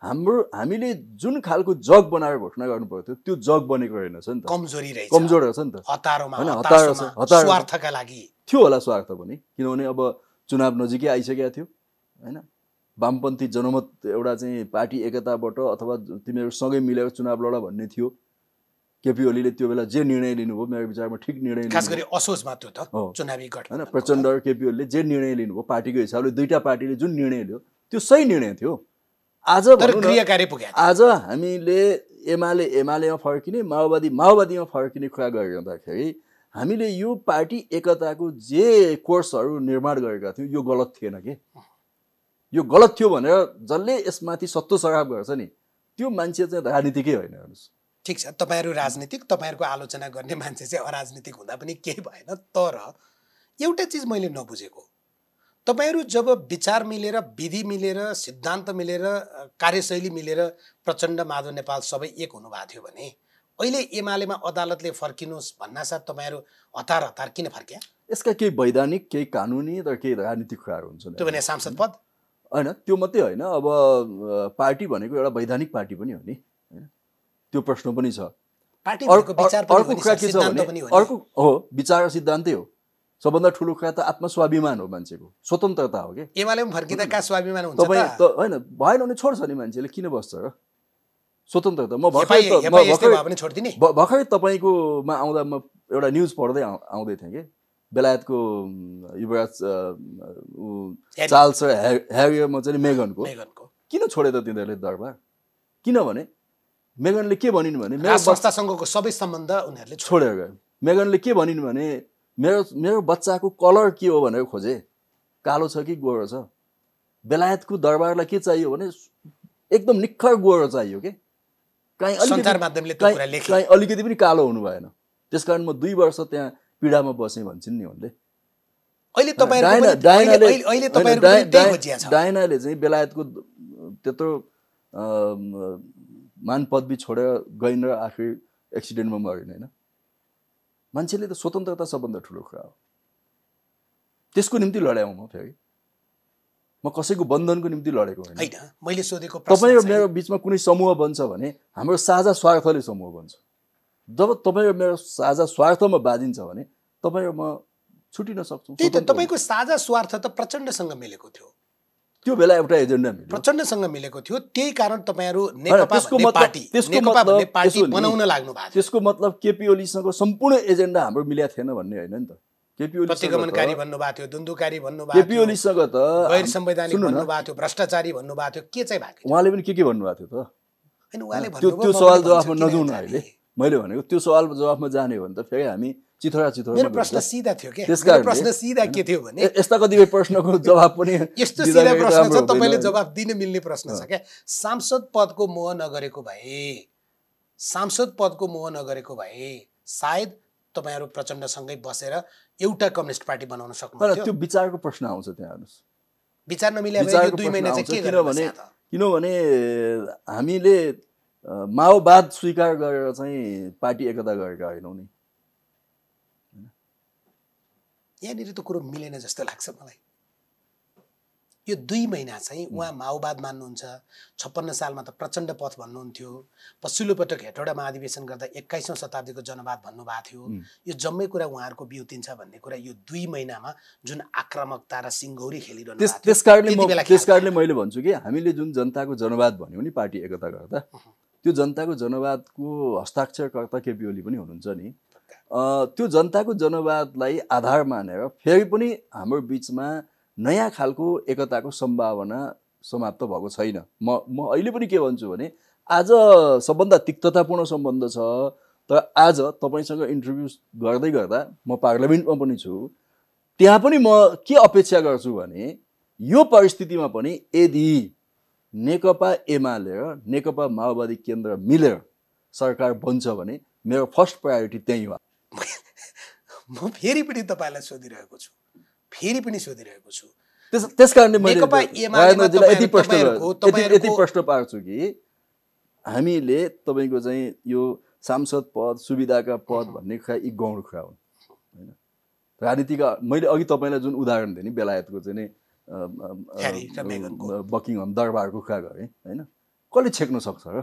हामीले जुन खालको जग बनाएर घोषणा गर्नु पर्थ्यो त्यो जग बनेको रहेनछ नि त। कमजोरी रहेछ, कमजोर रहेछ नि त। हतारो स्वार्थका लागि थियो होला स्वार्थ पनि। किनभने अब चुनाव नजिकै आइसकेको थियो होइन। वामपन्थी जनमत एउटा चाहिँ पार्टी एकताबाट अथवा तिमीहरू सँगै मिलेर चुनाव लड भन्ने थियो। केपी ओलीले त्यो बेला जे निर्णय लिनुभयो मेरो विचारमा ठिक निर्णय खास गरी असोजमा त्यो त चुनावी गठबन्धन हैन। प्रचण्ड र केपी ओलीले जे निर्णय लिनुभयो पार्टीको हिसाबले दुईटा पार्टीले जुन निर्णय लियो त्यो सही निर्णय थियो। आज क्रियाकारी पुग्यो। आज हामीले एमालेमा फर्किने माओवादीमा फर्किने कुरा गरिरहँदाखेरि हामीले यो पार्टी एकताको जे कोर्सहरू निर्माण गरेका थियौँ यो गलत थिएन के। यो गलत थियो भनेर जसले यसमाथि सत्तो सराप गर्छ नि त्यो मान्छे चाहिँ राजनीतिकै होइन। हेर्नुहोस् ठिक छ, तपाईँहरू राजनीतिक, तपाईँहरूको आलोचना गर्ने मान्छे चाहिँ अराजनीतिक हुँदा पनि केही भएन। तर एउटा चिज मैले नबुझेको, तपाईँहरू जब विचार मिलेर, विधि मिलेर, सिद्धान्त मिलेर, कार्यशैली मिलेर प्रचण्ड माधव नेपाल सबै एक हुनुभएको थियो भने अहिले एमालेमा अदालतले फर्किनुहोस् भन्नासाथ तपाईँहरू हतार किन फर्किया? यसका केही वैधानिक, केही कानुनी र केही राजनीतिक कुराहरू हुन्छन्। त्यो भने सांसद पद होइन, त्यो मात्रै होइन। अब पार्टी भनेको एउटा वैधानिक पार्टी पनि हो नि, त्यो प्रश्न पनि छ। अर्को कुरा के छ भने अर्को हो विचार र सिद्धान्तै हो। सबभन्दा ठुलो कुरा त आत्मस्वाभिमान हो, मान्छेको स्वतन्त्रता हो कि। एमालेमा फर्किँदा का स्वाभिमान हुन्छ तपाईँ त होइन भएन भने छोड्छ नि मान्छेले, किन बस्छ र? स्वतन्त्रता म भर्खरै तपाईँकोमा आउँदा म एउटा न्युज पढ्दै आउँदै थिएँ कि बेलायतको युवराज चार्ल्स र ह्यारीमा चाहिँ मेगनको किन छोडे त तिनीहरूले दरबार? किनभने मेगनले के भनिन् भने मेरो संस्थासँगको सबै सम्बन्ध उनीहरूले छोडेर गयो। मेगनले के भनिन् भने मेरो बच्चाको कलर के हो भनेर खोजे, कालो छ कि गोरो छ। बेलायतको दरबारलाई के चाहियो भने एकदम निखर गोरो चाहियो के, कहीँ अलिकति पनि कालो हुनु भएन। त्यसकारण म 2 वर्ष त्यहाँ पीडामा बसेँ भन्छन् नि उनले। डायनाले चाहिँ बेलायतको त्यत्रो मान पदवी छोडेर गइन् र आखिर एक्सिडेन्टमा मरिन् होइन। मान्छेले त स्वतन्त्रता सबभन्दा ठुलो कुरा हो, त्यसको निम्ति लड्याउँ। म फेरि म कसैको बन्धनको निम्ति लडेको होइन। मैले सोधेको तपाईँ र मेरो बिचमा कुनै समूह बन्छ भने हाम्रो साझा स्वार्थले समूह बन्छ। जब तपाईँ र मेरो साझा स्वार्थमा बाजिन्छ भने तपाईँ र म छुटिन सक्छौँ। त्यही त, तपाईँको साझा स्वार्थ त प्रचण्डसँग मिलेको थियो, त्यो बेला एउटा एजेन्डा मिल्यो, प्रचण्डसँग मिलेको थियो। त्यही कारण तपाईँहरू नेकपा भन्ने पार्टी बनाउन लाग्नु भएको थियो। त्यसको मतलब केपी ओलीसँग सम्पूर्ण एजेन्डा हाम्रो मिलेको थिएन भन्ने होइन नि त। केपी ओली प्रतिगमनकारी भन्नुभएको थियो, दुन्दुकारी भन्नुभएको थियो, केपी ओलीसँग त गैर संवैधानिक भन्नुभएको थियो, भ्रष्टाचारी भन्नुभएको थियो। के चाहिँ भएको? उहाँले पनि के भन्नुभएको थियो त? हैन, उहाँले त्यो सवाल जवाफमा नजाउँ न अहिले। मैले भनेको त्यो सवाल जवाफमा जाने हो भने त फेरि हामी चिथोरा मेरो प्रश्न सिधा थियो के? मेरो प्रश्न सिधा के थियो भने यस्ता कतिपय प्रश्नको जवाब पनि यस्तो सिधा प्रश्न छ, तपाईले जवाफ दिन मिल्ने प्रश्न छ के? सांसद पदको मोह नगरेको भए, सायद तपाईहरु प्रचण्डसँगै बसेर एउटा कम्युनिस्ट पार्टी बनाउन सक्नुहुन्थ्यो। त्यो विचारको प्रश्न आउँछ त्यहाँ। हेर्नुस्, विचार नमिले अब यो 2 महिना चाहिँ के गर्ने? किनभने हामीले माओवाद स्वीकार गरेर चाहिँ पार्टी एकता गरेका होइनौँ नि। यहाँनिर त कुरो मिलेन जस्तो लाग्छ मलाई। यो 2 महिना चाहिँ उहाँ माओवाद मान्नुहुन्छ। 56 सालमा त प्रचण्ड पथ भन्नुहुन्थ्यो। पछिल्लो पटक हेटौडा महाधिवेशन गर्दा 21औं शताब्दीको जनवाद भन्नुभएको थियो। यो जम्मै कुरा उहाँहरूको बिउतिन्छ भन्ने कुरा यो 2 महिनामा जुन आक्रामकता र सिङ्गौरी खेलिरहनु भएको थियो। त्यसकारणले मैले भन्छु कि हामीले जुन जनताको जनवाद भन्यौँ नि पार्टी एकता गर्दा, त्यो जनताको जनवादको हस्ताक्षरकर्ता केपी ओली पनि हुनुहुन्छ नि। त्यो जनताको जनवादलाई आधार मानेर फेरि पनि हाम्रो बिचमा नयाँ खालको एकताको सम्भावना समाप्त भएको छैन। म अहिले पनि के भन्छु भने आज सबभन्दा तिक्ततापूर्ण सम्बन्ध छ। तर आज तपाईसँग इन्टरभ्यू गर्दै गर्दा म पार्लियामेन्टमा पनि छु, त्यहाँ पनि म के अपेक्षा गर्छु भने यो परिस्थितिमा पनि यदि नेकपा एमाले र नेकपा माओवादी केन्द्र मिलेर सरकार बन्छ भने मेरो फर्स्ट प्रायोरिटी त्यही हो। म फेरि पनि तपाईलाई सोधिरहेको छु, त्यसकारणले मैले यति प्रश्न पार्छु कि हामीले तपाईको चाहिँ यो सांसद पद, सुविधाका पद भन्ने कुरा यी गौण कुरा हुन् हैन। राजनीतिका मैले अघि तपाईलाई जुन उदाहरण दिएँ नि बेलायतको चाहिँ नि बकिङहम दरबारको कुरा गरेँ हैन, कसले छेक्न सक्छ र?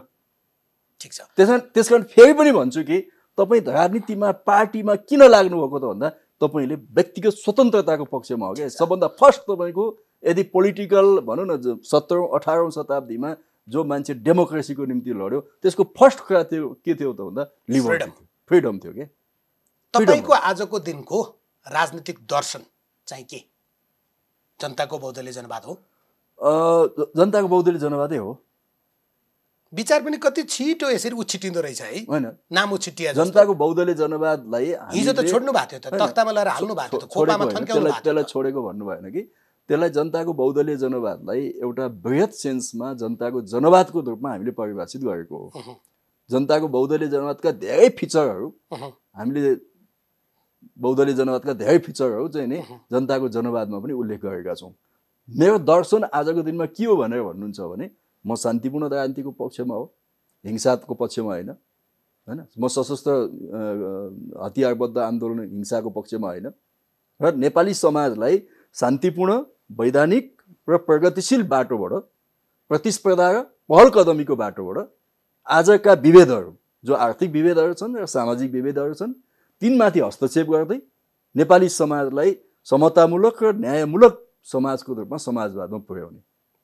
ठिक छ। त्यसकारण फेरि पनि भन्छु कि तपाईँ राजनीतिमा पार्टीमा किन लाग्नु भएको त भन्दा तपाईले व्यक्तिगत स्वतन्त्रताको पक्षमा हो कि। सबभन्दा फर्स्ट तपाईको यदि पोलिटिकल भनौँ न 17औं 18औं शताब्दीमा जो मान्छे डेमोक्रेसीको निम्ति लड्यो त्यसको फर्स्ट कुरा त्यो के थियो त भन्दा लिबर्टी थियो, फ्रिडम थियो के। तपाईको आजको दिनको राजनीतिक दर्शन चाहिँ के? जनताको बहुदलीय जनवाद हो? जनताको बहुदलीय जनवादै हो। विचार पनि कति छिटो यसरी उछिटिँदो रहेछ है, होइन नाम उछिटिया जस्तो। जनताको बहुदलीय जनवादलाई हिजो त छोड्नु भएको थियो त, तख्तामा लगाएर हाल्नु भएको थियो, खोपामा थन्क्याउनु भएको थियो। त्यसलाई छोडेको भन्नु भएन कि, त्यसलाई जनताको बहुदलीय जनवादलाई एउटा बृहत सेन्समा जनताको जनवादको रूपमा हामीले परिभाषित गरेको हो। जनताको बहुदलीय जनवादका धेरै फिचरहरू हामीले बहुदलीय जनवादका धेरै फिचरहरू चाहिँ नि जनताको जनवादमा पनि उल्लेख गरेका छौँ। मेरो दर्शन आजको दिनमा के हो भनेर भन्नुहुन्छ भने म शान्तिपूर्ण राजनीतिको पक्षमा हो, हिंसाको पक्षमा होइन, होइन म सशस्त्र हतियारबद्ध आन्दोलन हिंसाको पक्षमा होइन, र नेपाली समाजलाई शान्तिपूर्ण वैधानिक र प्रगतिशील बाटोबाट प्रतिस्पर्धा र पहल कदमीको बाटोबाट आजका विभेदहरू जो आर्थिक विभेदहरू छन् र सामाजिक विभेदहरू छन् तिनमाथि हस्तक्षेप गर्दै नेपाली समाजलाई समतामूलक र न्यायमूलक समाजको रूपमा समाजवादमा पुर्याउने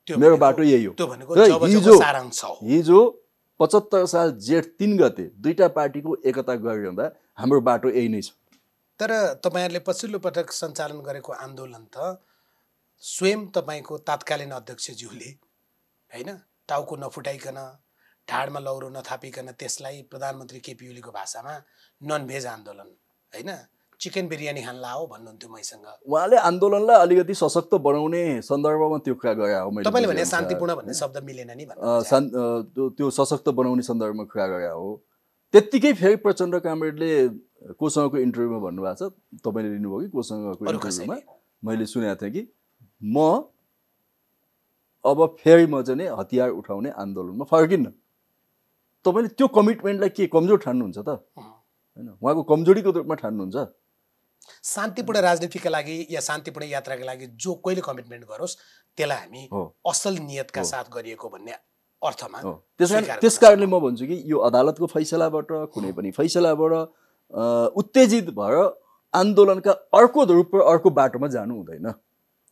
मेरो बाटो यही हो। हिजो 75 साल जेठ 3 गते दुईटा पार्टीको एकता गरिरहँदा हाम्रो बाटो यही नै छ। तर तपाईहरुले पछिल्लो पटक सञ्चालन गरेको आन्दोलन त स्वयं तपाईको तत्कालीन अध्यक्षज्यूले हैन टाउको नफुटाइकन ढाडमा लौरो नथापिकन त्यसलाई प्रधानमन्त्री केपी ओलीको भाषामा नन भेज आन्दोलन हैन चिकन बिरयानी खान लाओ भन्नुहुन्थ्यो मैसँग। उहाँले आन्दोलनलाई अलिकति सशक्त बनाउने सन्दर्भमा त्यो कुरा गरे हो। मैले तपाईले भने शान्तिपूर्ण भन्ने शब्द मिलेन नि भन्नु त्यो सशक्त बनाउने सन्दर्भमा कुरा गरे हो। त्यतिकै फेरि प्रचण्ड कामरेडले कोसँगको इन्टरभ्यूमा भन्नुभएको छ, तपाईले लिनुभयो कि कोसँगको इन्टरभ्यूमा मैले सुनेको थिएँ कि म अब फेरि म चाहिँ हतियार उठाउने आन्दोलनमा फर्किन्न। तपाईले त्यो कमिटमेन्टलाई के कमजोर ठान्नुहुन्छ त? हैन उहाँको कमजोरीको रूपमा ठान्नुहुन्छ? शान्तिपूर्ण राजनीतिका लागि या शान्तिपूर्ण यात्राका लागि जो कोहीले कमिटमेन्ट गरोस् त्यसलाई हामी असल नियतका साथ गरिएको भन्ने अर्थमा त्यसकारणले म भन्छु कि यो अदालतको फैसलाबाट कुनै पनि फैसलाबाट उत्तेजित भएर आन्दोलनका अर्को रूप र अर्को बाटोमा जानु हुँदैन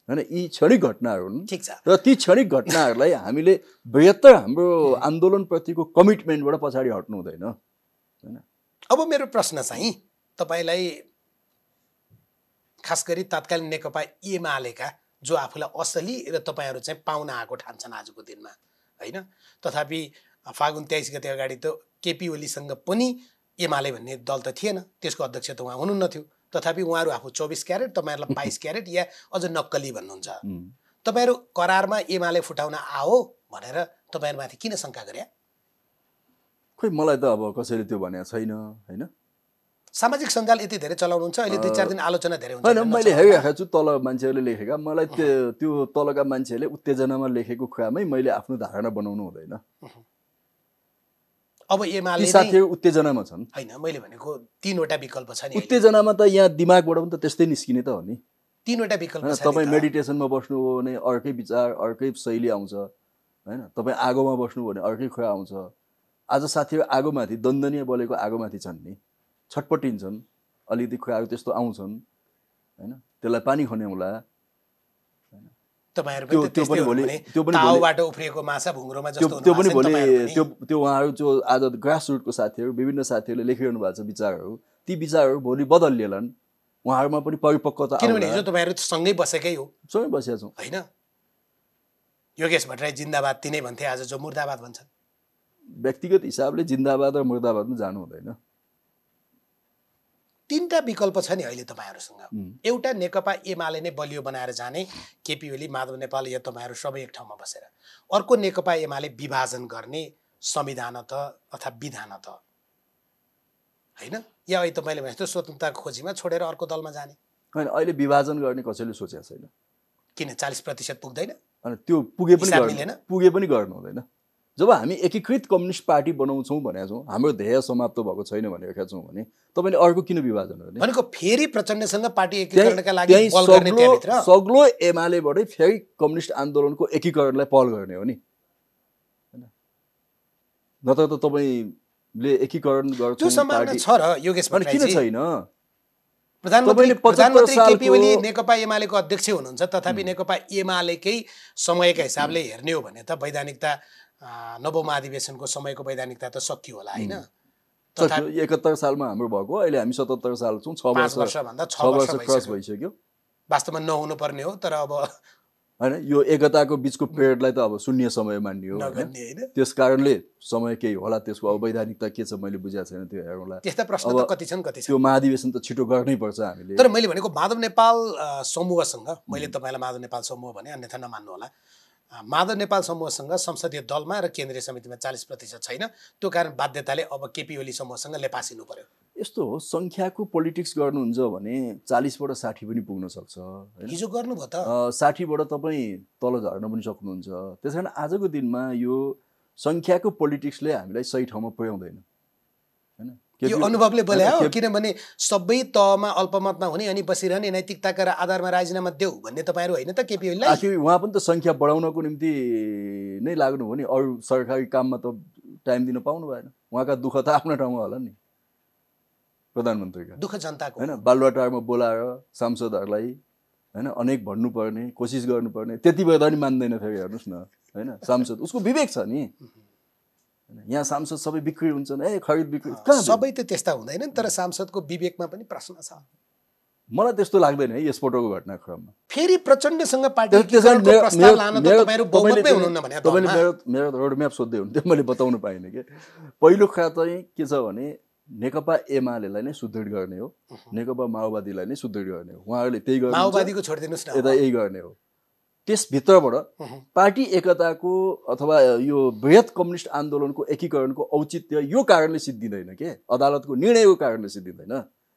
हैन। यी क्षणिक घटनाहरू हुन् र ती क्षणिक घटनाहरूलाई हामीले बृहत्तर हाम्रो आन्दोलनप्रतिको कमिटमेन्टबाट पछाडि हट्नु हुँदैन हैन। अब मेरो प्रश्न चाहिँ तपाईलाई खास गरी तत्कालीन नेकपा एमालेका जो आफूलाई असली र तपाईहरु चाहिँ पाउन आएको ठान्छन् आजको दिनमा हैन, तथापि फागुन 23 गते अगाडि त केपी ओलीसँग पनि एमाले भन्ने दल त थिएन, त्यसको अध्यक्ष त उहाँ हुनुहुन्न थियो, तथापि उहाँहरु आफू 24 क्यारेट तपाईहरुलाई 22 क्यारेट या अझ नक्कली भन्नुहुन्छ। तपाईहरु करारमा एमाले फुटाउन आओ भनेर तपाईहरुमाथि किन शंका गरे? खोइ मलाई त अब कसैले त्यो भनेको छैन हैन। सामाजिक सञ्जाल यति धेरै चलाउनुहुन्छ, अहिले 2-4 दिन आलोचना धेरै हुन्छ। हैन मैले हेरिरहेको छु तल मान्छेहरूले लेखेका, मलाई त्यो तलका मान्छेहरूले उत्तेजनामा लेखेको कुरामै मैले आफ्नो धारणा बनाउनु हुँदैन। अब एमाले साथीहरु उत्तेजनामा छन् हैन, मैले भनेको 3 वटा विकल्प छ नि। उत्तेजनामा त यहाँ दिमागबाट पनि त त्यस्तै निस्किने त हो नि। 3 वटा विकल्प छ। तपाई मेडिटेसनमा बस्नु हो भने अर्कै विचार अर्कै शैली आउँछ हैन, तपाई आगोमा बस्नु हो भने अर्कै कुरा आउँछ। आज साथीहरु आगोमाथि दन्दनीय बलेको आगोमाथि छन् नि, छटपटिन्छन्, अलिकति कुराहरू त्यस्तो आउँछन् हैन, त्यसलाई पानी खन्याउला हैन। तपाईहरु पनि त्यो पनि ताउबाट उफ्रिएको माछा भुङ्ग्रोमा जस्तो हुन्छ। त्यो पनि भोलि त्यो उहाँहरू जो आज ग्रास रुटको साथीहरु विभिन्न साथीहरुले लेखिरहनु भएको छ विचारहरू, ती विचारहरू भोलि बदलिएलान्, उहाँहरूमा पनि परिपक्वता आउँला। किनभने हिजो तपाईहरु सँगै बसेकै हो, सँगै बसेका छौं हैन। योगेश भट्टराई जिन्दाबाद तिनै भन्थे, आज जो मुर्दाबाद भन्छन्। व्यक्तिगत हिसाबले जिन्दाबाद र मुर्दाबादमा जानु हुँदैन। 3टा विकल्प छ नि अहिले तपाईहरुसँग। एउटा नेकपा एमाले नै बलियो बनाएर जाने, केपी ओली माधव नेपाल या तपाईहरु सबै एक ठाउँमा बसेर। अर्को नेकपा एमाले विभाजन गर्ने संविधान त अथवा विधान त हैन, या अहिले तपाईले भने जस्तो स्वतन्त्रताको खोजीमा छोडेर अर्को दलमा जाने। हैन अहिले विभाजन गर्ने कसैले सोचेको छैन। किन 40% पुग्दैन? अनि त्यो पुगे पनि गर्नु हुँदैन। जब हामी एकीकृत कम्युनिस्ट पार्टी बनाउँछौँ भनेका छौँ, हाम्रो ध्येय समाप्त भएको छैन भनेका छौँ भने तपाईले अर्को किन विभाजन गर्ने? भनेको फेरि प्रचण्डसँग पार्टी एकीकरणका लागि पहल गर्ने त्यहाँभित्र सग्लो एमालेबाटै फेरि कम्युनिस्ट आन्दोलनको एकीकरणलाई पहल गर्ने हो नि हैन। नत्र त तपाईले एकीकरण गर्छौँ त्यो सम्भावना छ र योगेश भट्टराई किन छैन? प्रधानमन्त्री केपी ओली नेकपा एमालेको अध्यक्ष हुनुहुन्छ, तथापि नेकपा एमालेकै समयका हिसाबले हेर्ने हो भने त वैधानिकता नवौं महाधिवेशनको समयको वैधानिकता त सकियो होला होइन? 71 सालमा हाम्रो भएको, अहिले हामी 77 साल छौँ, 5 वर्षभन्दा 6 वर्ष क्रस भइसक्यो। वास्तवमा नहुनु पर्ने हो, तर अब होइन, यो एकताको बिचको पिरियडलाई त अब शून्य समय मान्ने हो। त्यस कारणले समय केही होला, त्यसको अब वैधानिकता के छ मैले बुझेको छैन, त्यो हेरौँला। त्यस्ता प्रश्न त कति छन् कति छन्। त्यो महाधिवेशन त छिटो गर्नै पर्छ हामीले। तर मैले भनेको माधव नेपाल समूहसँग, मैले तपाईँलाई माधव नेपाल समूह भने अन्यथा नमान्नु होला, माधव नेपाल समूहसँग संसदीय दलमा र केन्द्रीय समितिमा 40% छैन, त्यो कारण बाध्यताले अब केपी ओली समूहसँग लेपासिनु पर्यो। यस्तो हो, सङ्ख्याको पोलिटिक्स गर्नुहुन्छ भने 40बाट 60 पनि पुग्न सक्छ। हिजो गर्नुभयो त 60बाट तपाईँ तल झर्न पनि सक्नुहुन्छ। त्यस कारण आजको दिनमा यो सङ्ख्याको पोलिटिक्सले हामीलाई सही ठाउँमा पुर्याउँदैन होइन। यो अनुभवले बोलायो, किनभने सबै तहमा अल्पमतमा हुने अनि बसिरहने नैतिकताका आधारमा राजीनामा देऊ भन्ने तपाईँहरू होइन त केपी ओलीलाई? आखिर उहाँ पनि त सङ्ख्या बढाउनको निम्ति नै लाग्नु हो नि, अरू सरकारी काममा त टाइम दिन पाउनु भएन। उहाँका दुःख त आफ्नो ठाउँमा होला नि, प्रधानमन्त्रीका दुःख जनताको होइन। बालुवाटारमा बोलाएर सांसदहरूलाई होइन अनेक भन्नुपर्ने, कोसिस गर्नुपर्ने, त्यति बेला पनि मान्दैन फेरि, हेर्नुहोस् न होइन। सांसद उसको विवेक छ नि, यहाँ सांसद सबै बिक्री हुन्छन्, खरिद बिक्री सबै त त्यस्ता हुँदैन, तर सांसदको विवेकमा पनि प्रश्न छ। मलाई त्यस्तो लाग्दैन है यसपटकको घटनाक्रममा। फेरि प्रचण्डसँग पार्टी प्रस्ताव लान त तपाईहरु बहुमतमै हुनुहुन्न भने तपाईले मेरो रोडम्याप सोध्दै हुनुहुन्थ्यो, मैले बताउन पाइनँ के। पहिलो कुरा चाहिँ के छ भने नेकपा एमालेलाई नै सुदृढ गर्ने हो, नेकपा माओवादीलाई नै सुदृढ गर्ने हो। उहाँहरूले त्यही गर्ने, माओवादीको छोडिदिनुस् न, यता यही गर्ने हो। त्यसभित्रबाट पार्टी एकताको अथवा यो बृहत कम्युनिस्ट आन्दोलनको एकीकरणको औचित्य यो कारणले सिद्धिँदैन के, अदालतको निर्णयको कारणले सिद्धिँदैन।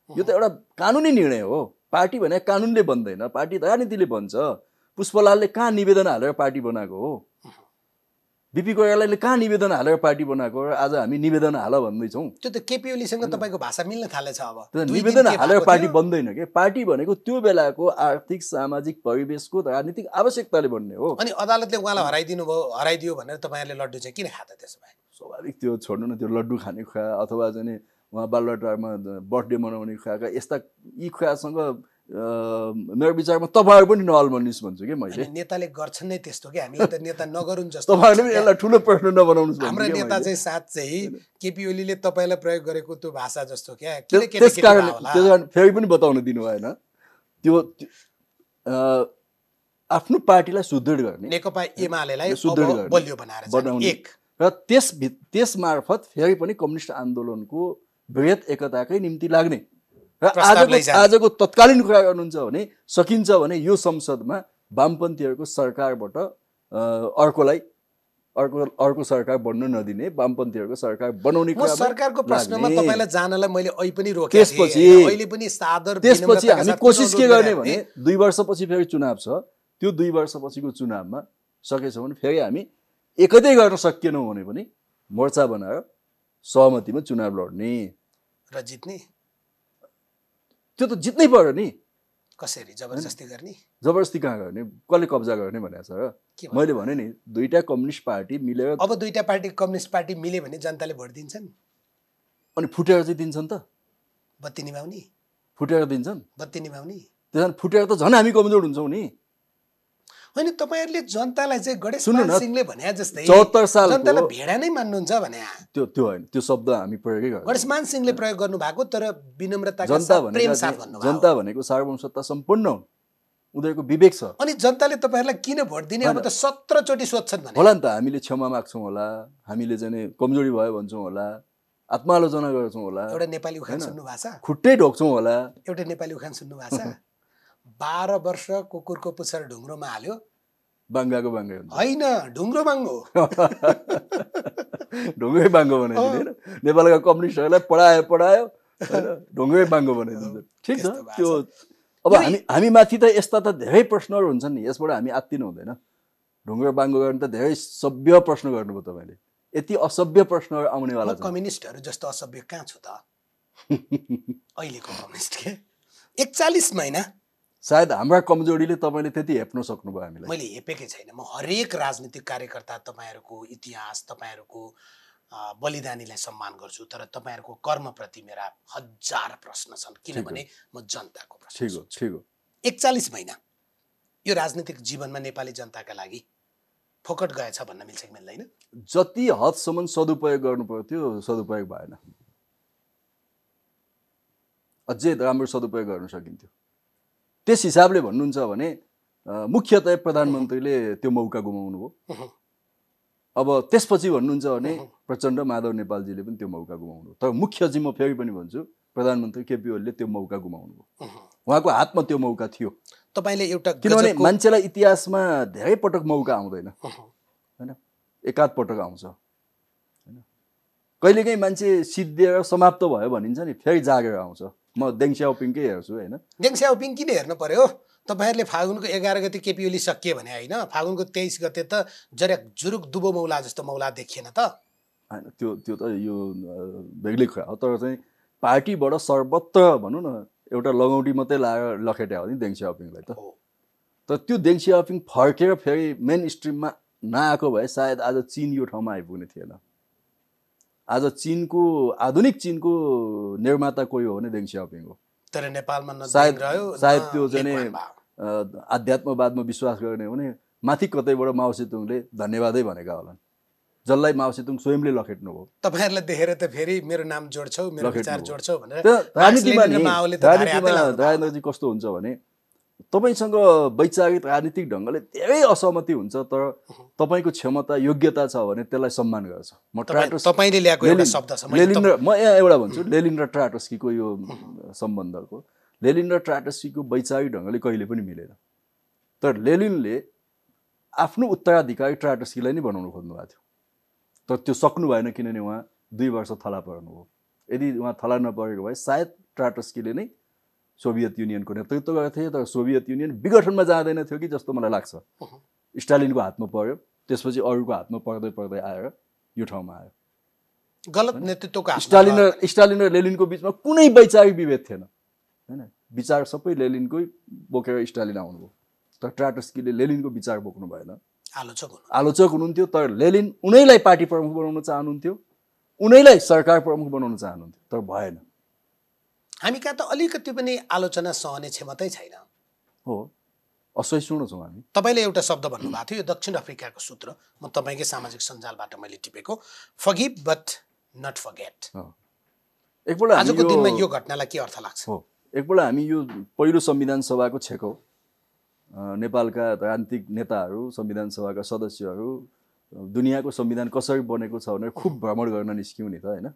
यो त एउटा कानुनी निर्णय हो। पार्टी भने कानुनले बन्दैन, पार्टी राजनीतिले बन्छ। पुष्पलालले कहाँ निवेदन हालेर पार्टी बनाएको हो? बिपी कोइरालाले कहाँ निवेदन हालेर पार्टी बनाएको हो? आज हामी निवेदन हाल भन्दैछौँ। त्यो त केपी ओलीसँग तपाईँको भाषा मिल्न थालेछ। अब निवेदन हालेर पार्टी बन्दैन के। पार्टी भनेको त्यो बेलाको आर्थिक सामाजिक परिवेशको राजनीतिक आवश्यकताले बन्ने हो। अनि अदालतले उहाँलाई हराइदियो भनेर तपाईँहरूले लड्डु चाहिँ किन खाता? त्यसो भए स्वाभाविक, त्यो छोड्नु न, त्यो लड्डु खाने खुवा अथवा चाहिँ उहाँ बालुवाटारमा बर्थडे मनाउने खुवाका यस्ता यी खुवासँग मेरो विचारमा तपाईँहरू पनि नअल्मनिस् भन्छु कि मैले। नेताले गर्छन् नै त्यस्तो कि, हामीले त नेता नगरौँ जस्तो। तपाईँहरूले पनि यसलाई ठुलो प्रश्न नबनाउनुहोस्। हाम्रो नेता चाहिँ साँच्चै केपी ओलीले तपाईँलाई प्रयोग गरेको त्यो भाषा जस्तो क्या। त्यस कारण फेरि पनि बताउन दिनु भएन। त्यो आफ्नो पार्टीलाई सुदृढ गर्ने, नेकपा एमालेलाई सुदृढ बलियो बनाउने एक, र त्यस मार्फत फेरि पनि कम्युनिस्ट आन्दोलनको बृहत एकताकै निम्ति लाग्ने। र आजको तत्कालीन कुरा गर्नुहुन्छ भने सकिन्छ भने यो संसदमा वामपन्थीहरूको सरकारबाट अर्को सरकार बन्न नदिने, वामपन्थीहरूको सरकार बनाउने कुरा। सरकारको प्रश्नमा तपाईलाई जानलाई मैले अहिले पनि रोके। अहिले पनि सादर। त्यसपछि हामी कोसिस के गर्ने भने 2 वर्षपछि फेरि चुनाव छ, त्यो 2 वर्षपछिको चुनावमा सकेछ भने फेरि हामी एकतै गर्न सकिएनौँ भने पनि मोर्चा बनाएर सहमतिमा चुनाव लड्ने र जित्ने। त्यो त जित्नै पर्यो नि। कसरी जबरजस्ती गर्ने? जबरजस्ती कहाँ गर्ने? कसले कब्जा गर्ने भनेको छ र? मैले भने नि दुईटा कम्युनिस्ट पार्टी मिलेर। अब दुईटा पार्टी कम्युनिस्ट पार्टी मिले भने जनताले भोट दिन्छन् अनि फुटेर चाहिँ दिन्छन् त। बत्ती निभाउने फुटेर दिन्छन्, बत्ती निभाउने। त्यसैले फुटेर त झन् हामी कमजोर हुन्छौँ नि। होइन, तपाईँहरूले जनतालाई चाहिँ गणेश मान सिंहले भने जस्तै 74 साल जनतालाई भेडा नै मान्नुहुन्छ भने त्यो होइन, त्यो शब्द हामी प्रयोगै गर्छौँ। गणेश मान सिंहले प्रयोग गर्नु भएको, तर विनम्रताका साथ प्रेम साथ भन्नुभयो। जनता भनेको सार्वभौमसत्ता सम्पन्न हुन्, उनीहरूको विवेक छ। अनि जनताले तपाईँहरूलाई किन भोट दिने अब त 17 चोटि सोध्छन् भने होला नि त। हामीले क्षमा माग्छौँ होला, हामीले चाहिँ कमजोरी भयो भन्छौँ होला, आत्मालोचना गर्छौँ होला। एउटा नेपाली उखान सुन्नु भएको छ? खुट्टै ढोक्छौँ होला। एउटा नेपाली उखान सुन्नु भएको छ? 12 वर्ष कुकुरको पुच्छर ढुङ्ग्रोमा हाल्यो, बाङ्गाको बाङ्गै हुन्छ। होइन, ढुङ्ग्रो बाङ्गो, ढुङ्ग्रै बाङ्गो बनाइदिनु। नेपालका कम्युनिस्टहरूलाई पढायो ढुङ्ग्रै बाङ्गो बनाइदिन्छ। ठिक छ। त्यो अब हामी माथि त यस्ता त धेरै प्रश्नहरू हुन्छन् नि, यसबाट हामी आत्तिनु हुँदैन। ढुङ्ग्रो बाङ्गो गर्ने त धेरै सभ्य प्रश्न गर्नुभयो तपाईँले। यति असभ्य प्रश्नहरू आउनेवाला छ। कम्युनिस्टहरू जस्तो असभ्य कहाँ छु त अहिलेको कम्युनिस्ट के? 41 महिना सायद हाम्रा कमजोरीले तपाईँले त्यति हेप्न सक्नुभयो हामीलाई। मैले हेपेकै छैन। म हरेक राजनीतिक कार्यकर्ता, तपाईँहरूको इतिहास, तपाईँहरूको बलिदानीलाई सम्मान गर्छु, तर तपाईँहरूको कर्मप्रति मेरा हजार प्रश्न छन्, किनभने म जनताको प्रश्न सोध्छु। ठिक हो 41 महिना यो राजनीतिक जीवनमा नेपाली जनताका लागि फोकट गएछ भन्न मिल्छ कि मिल्दैन? जति हदसम्म सदुपयोग गर्नु पर्थ्यो सदुपयोग भएन, अझै राम्रो सदुपयोग गर्न सकिन्थ्यो। त्यस हिसाबले भन्नुहुन्छ भने मुख्यतया प्रधानमन्त्रीले त्यो मौका गुमाउनु भयो। अब त्यसपछि भन्नुहुन्छ भने प्रचण्ड माधव नेपालजीले पनि त्यो मौका गुमाउनु भयो। तर मुख्य चाहिँ म फेरि पनि भन्छु प्रधानमन्त्री केपी ओलीले त्यो मौका गुमाउनु भयो। उहाँको हातमा त्यो मौका थियो। तपाईँले एउटा किनभने मान्छेलाई इतिहासमा धेरै पटक मौका आउँदैन हैन, एकाध पटक आउँछ हैन। कहिलेकाहीँ मान्छे सिद्धिएर समाप्त भयो भनिन्छ नि, फेरि जागेर आउँछ। म देङ स्याओपिङकै हेर्छु हैन। देङ स्याओपिङ किन हेर्नु पर्यो? तपाईँहरूले फागुनको 11 गते केपी ओली सकिए भने होइन, फागुनको 23 गते त जर्याक जुरुक दुबो मौला जस्तो मौला देखिएन त हैन। त्यो त यो बेग्लै कुरा हो। तर चाहिँ पार्टीबाट सर्वत्र भनौँ न एउटा लगौटी मात्रै लाएर लखेट्या हो नि देङ स्याओपिङलाई त। तर त्यो देङ स्याओपिङ फर्केर फेरि मेन स्ट्रिममा नआएको भए सायद आज चीन यो ठाउँमा आइपुग्ने थिएन। आज चीनको आधुनिक चीनको निर्माता कोही हो भने देङ स्याओपिङ हो। तर नेपालमा सायद त्यो चाहिँ आध्यात्मवादमा विश्वास गर्ने हो भने माथि कतैबाट माओ सेतुङले धन्यवादै भनेका होलान्, जसलाई माओ सेतुङ स्वयंले लखेट्नु हो। तपाईहरुले देखेर त फेरि मेरो नाम जोड्छौ, मेरो विचार जोड्छौ भनेर राजनीतिमा कस्तो हुन्छ भने तपाईसँग वैचारिक राजनीतिक ढङ्गले धेरै असहमति हुन्छ, तर तपाईको क्षमता योग्यता छ भने त्यसलाई सम्मान गर्छ। म तपाईले ल्याएको एउटा शब्द छ, लेनिन र म यहाँ एउटा भन्छु, लेनिन र ट्राटस्कीको यो सम्बन्धको, लेनिन र ट्राटस्कीको वैचारिक ढङ्गले कहिले पनि मिलेन। तर लेनिनले आफ्नो उत्तराधिकारी ट्राटस्कीलाई नै बनाउन खोज्नु भएको थियो, तर त्यो सक्नु भएन किनभने उहाँ 2 वर्ष थला पर्नु हो। यदि उहाँ थला नपरेको भए सायद ट्राटस्कीले नै सोभियत युनियनको नेतृत्व गर्थे, तर सोभियत युनियन विघटनमा जाँदैन थियो कि जस्तो मलाई लाग्छ। स्टालिनको हातमा पर्यो, त्यसपछि अरूको हातमा पर्दै पर्दै आएर यो ठाउँमा आयो। गलत नेतृत्वको स्टालिन र लेनिनको बिचमा कुनै वैचारिक विभेद थिएन हैन। विचार सबै लेनिनकै बोकेर स्टालिन आउनुभयो, तर ट्राटस्कीले लेनिनको विचार बोक्नु भएन। आलोचक हुनुहुन्थ्यो, तर लेनिन उनैलाई पार्टी प्रमुख बनाउन चाहनुहुन्थ्यो, उनैलाई सरकार प्रमुख बनाउन चाहनुहुन्थ्यो, तर भएन। हामी कहाँ त अलिकति पनि आलोचना सहने क्षमतै छैन हो, असहिष्णु छौँ हामी। तपाईले एउटा शब्द भन्नुभएको थियो, यो दक्षिण अफ्रिकाको सूत्र, म तपाईकै सामाजिक सञ्जालबाट मैले टिपेको, फर्गिभ बट नट फर्गेट। एकपल्ट आजको दिनमा यो घटनालाई के अर्थ लाग्छ? हो, एकपल्ट हामी यो पहिलो संविधान सभाको छेकौँ, नेपालका राजनीतिक नेताहरू, संविधान सभाका सदस्यहरू दुनियाँको संविधान कसरी बनेको छ भनेर खुब भ्रमण गर्न निस्क्यौँ नि त हैन।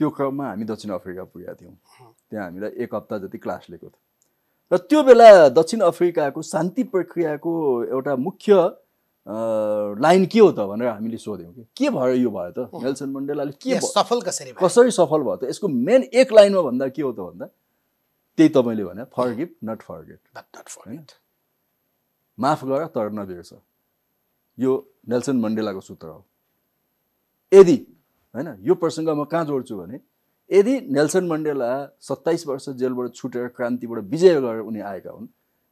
त्यो क्रममा हामी दक्षिण अफ्रिका पुगेका थियौँ। त्यहाँ हामीलाई 1 हप्ता जति क्लास लिएको थियो र त्यो बेला दक्षिण अफ्रिकाको शान्ति प्रक्रियाको एउटा मुख्य लाइन के हो त भनेर हामीले सोध्यौँ कि के भयो यो भयो त, नेल्सन मण्डेलाले के कसरी सफल भयो त, यसको मेन एक लाइनमा भन्दा के हो त भन्दा त्यही तपाईले भने फर्गिभ नट फर्गेट, माफ गर तर नबिर्स। यो नेल्सन मण्डेलाको सूत्र हो। यदि हैन यो प्रसङ्ग म कहाँ जोड्छु भने यदि नेल्सन मण्डेला 27 वर्ष जेलबाट छुटेर क्रान्तिबाट विजय गरेर उनी आएका हुन्,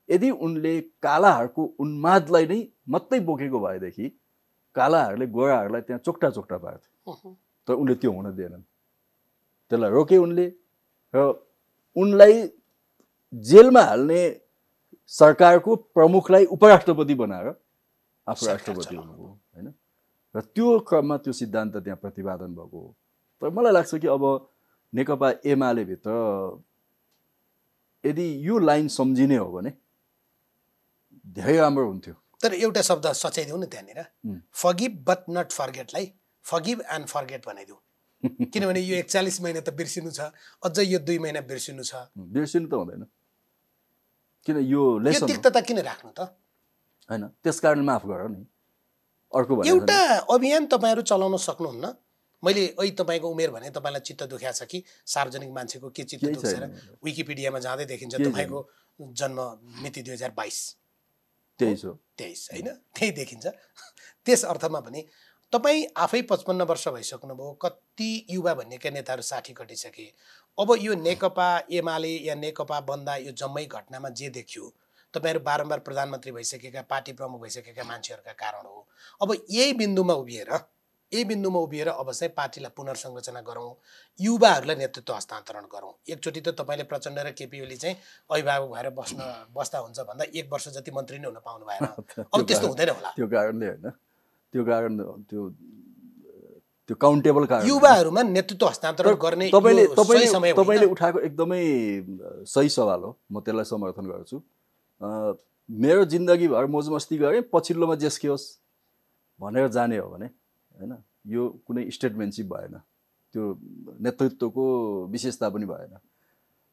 यदि उनले कालाहरूको उन्मादलाई नै मात्रै बोकेको भएदेखि कालाहरूले गोराहरूलाई त्यहाँ चोक्टा चोक्टा पार्थे, तर उनले त्यो हुन दिएनन्। त्यसलाई रोके उनले र उनलाई जेलमा हाल्ने सरकारको प्रमुखलाई उपराष्ट्रपति बनाएर आफू राष्ट्रपति हुनुभयो हैन। र त्यो क्रममा त्यो सिद्धान्त त्यहाँ प्रतिपादन भएको हो। तर मलाई लाग्छ कि अब नेकपा एमाले भित्र यदि यो लाइन सम्झिने हो भने धेरै राम्रो हुन्थ्यो। तर एउटा शब्द सच्याइदिउँ न त्यहाँनिर, फर्गिभ बट नट फर्गेटलाई फर्गिभ एन्ड फर्गेट बनाइदिउँ, किनभने यो 41 महिना त बिर्सिनु छ, अझै यो 2 महिना बिर्सिनु छ। बिर्सिनु त हुँदैन, किन यो लेसन तिक्तता किन राख्नु त हैन। त्यसकारण माफ गर नि। अर्को भने एउटा अभियान तपाईहरु चलाउन सक्नुहुन्न। मैले अहिले तपाईको उमेर भने तपाईलाई चित्त दुख्या छ कि सार्वजनिक मान्छेको के चित्त दुखेर विकिपीडियामा जाँदै देखिन्छ तपाईको जन्म मिति 2022 23 हैन, त्यही देखिन्छ। त्यस अर्थमा पनि तपाई आफै 55 वर्ष भइसक्नुभयो, कति युवा भन्नेका नेताहरू 60 कटिसके। अब यो नेकपा एमाले या नेकपा बन्दा यो जम्मै घटनामा जे देखियो, तपाईहरु बारम्बार प्रधानमन्त्री भइसकेका, पार्टी प्रमुख भइसकेका मान्छेहरुका कारण हो। अब यही बिन्दुमा उभिएर यही बिन्दुमा उभिएर अब चाहिँ पार्टीलाई पुनर्संरचना गरौँ, युवाहरूलाई नेतृत्व हस्तान्तरण गरौँ। एकचोटि त तपाईँले प्रचण्ड र केपी ओली चाहिँ अभिभावक भएर बस्दा हुन्छ भन्दा 1 वर्ष जति मन्त्री नै हुन पाउनु भएन। अब त्यस्तो हुँदैन होला। त्यो कारणले होइन, त्यो कारण त्यो काउन्टेबल कारण युवाहरूमा नेतृत्व हस्तान्तरण गर्ने तपाईँले उठाएको एकदमै सही सवाल हो, म त्यसलाई समर्थन गर्छु। मेरो जिन्दगीभर मोजमस्ती गरेँ, पछिल्लोमा जेस के होस् भनेर जाने हो भने होइन, यो कुनै स्टेटमेन्टसिप भएन, त्यो नेतृत्वको विशेषता पनि भएन।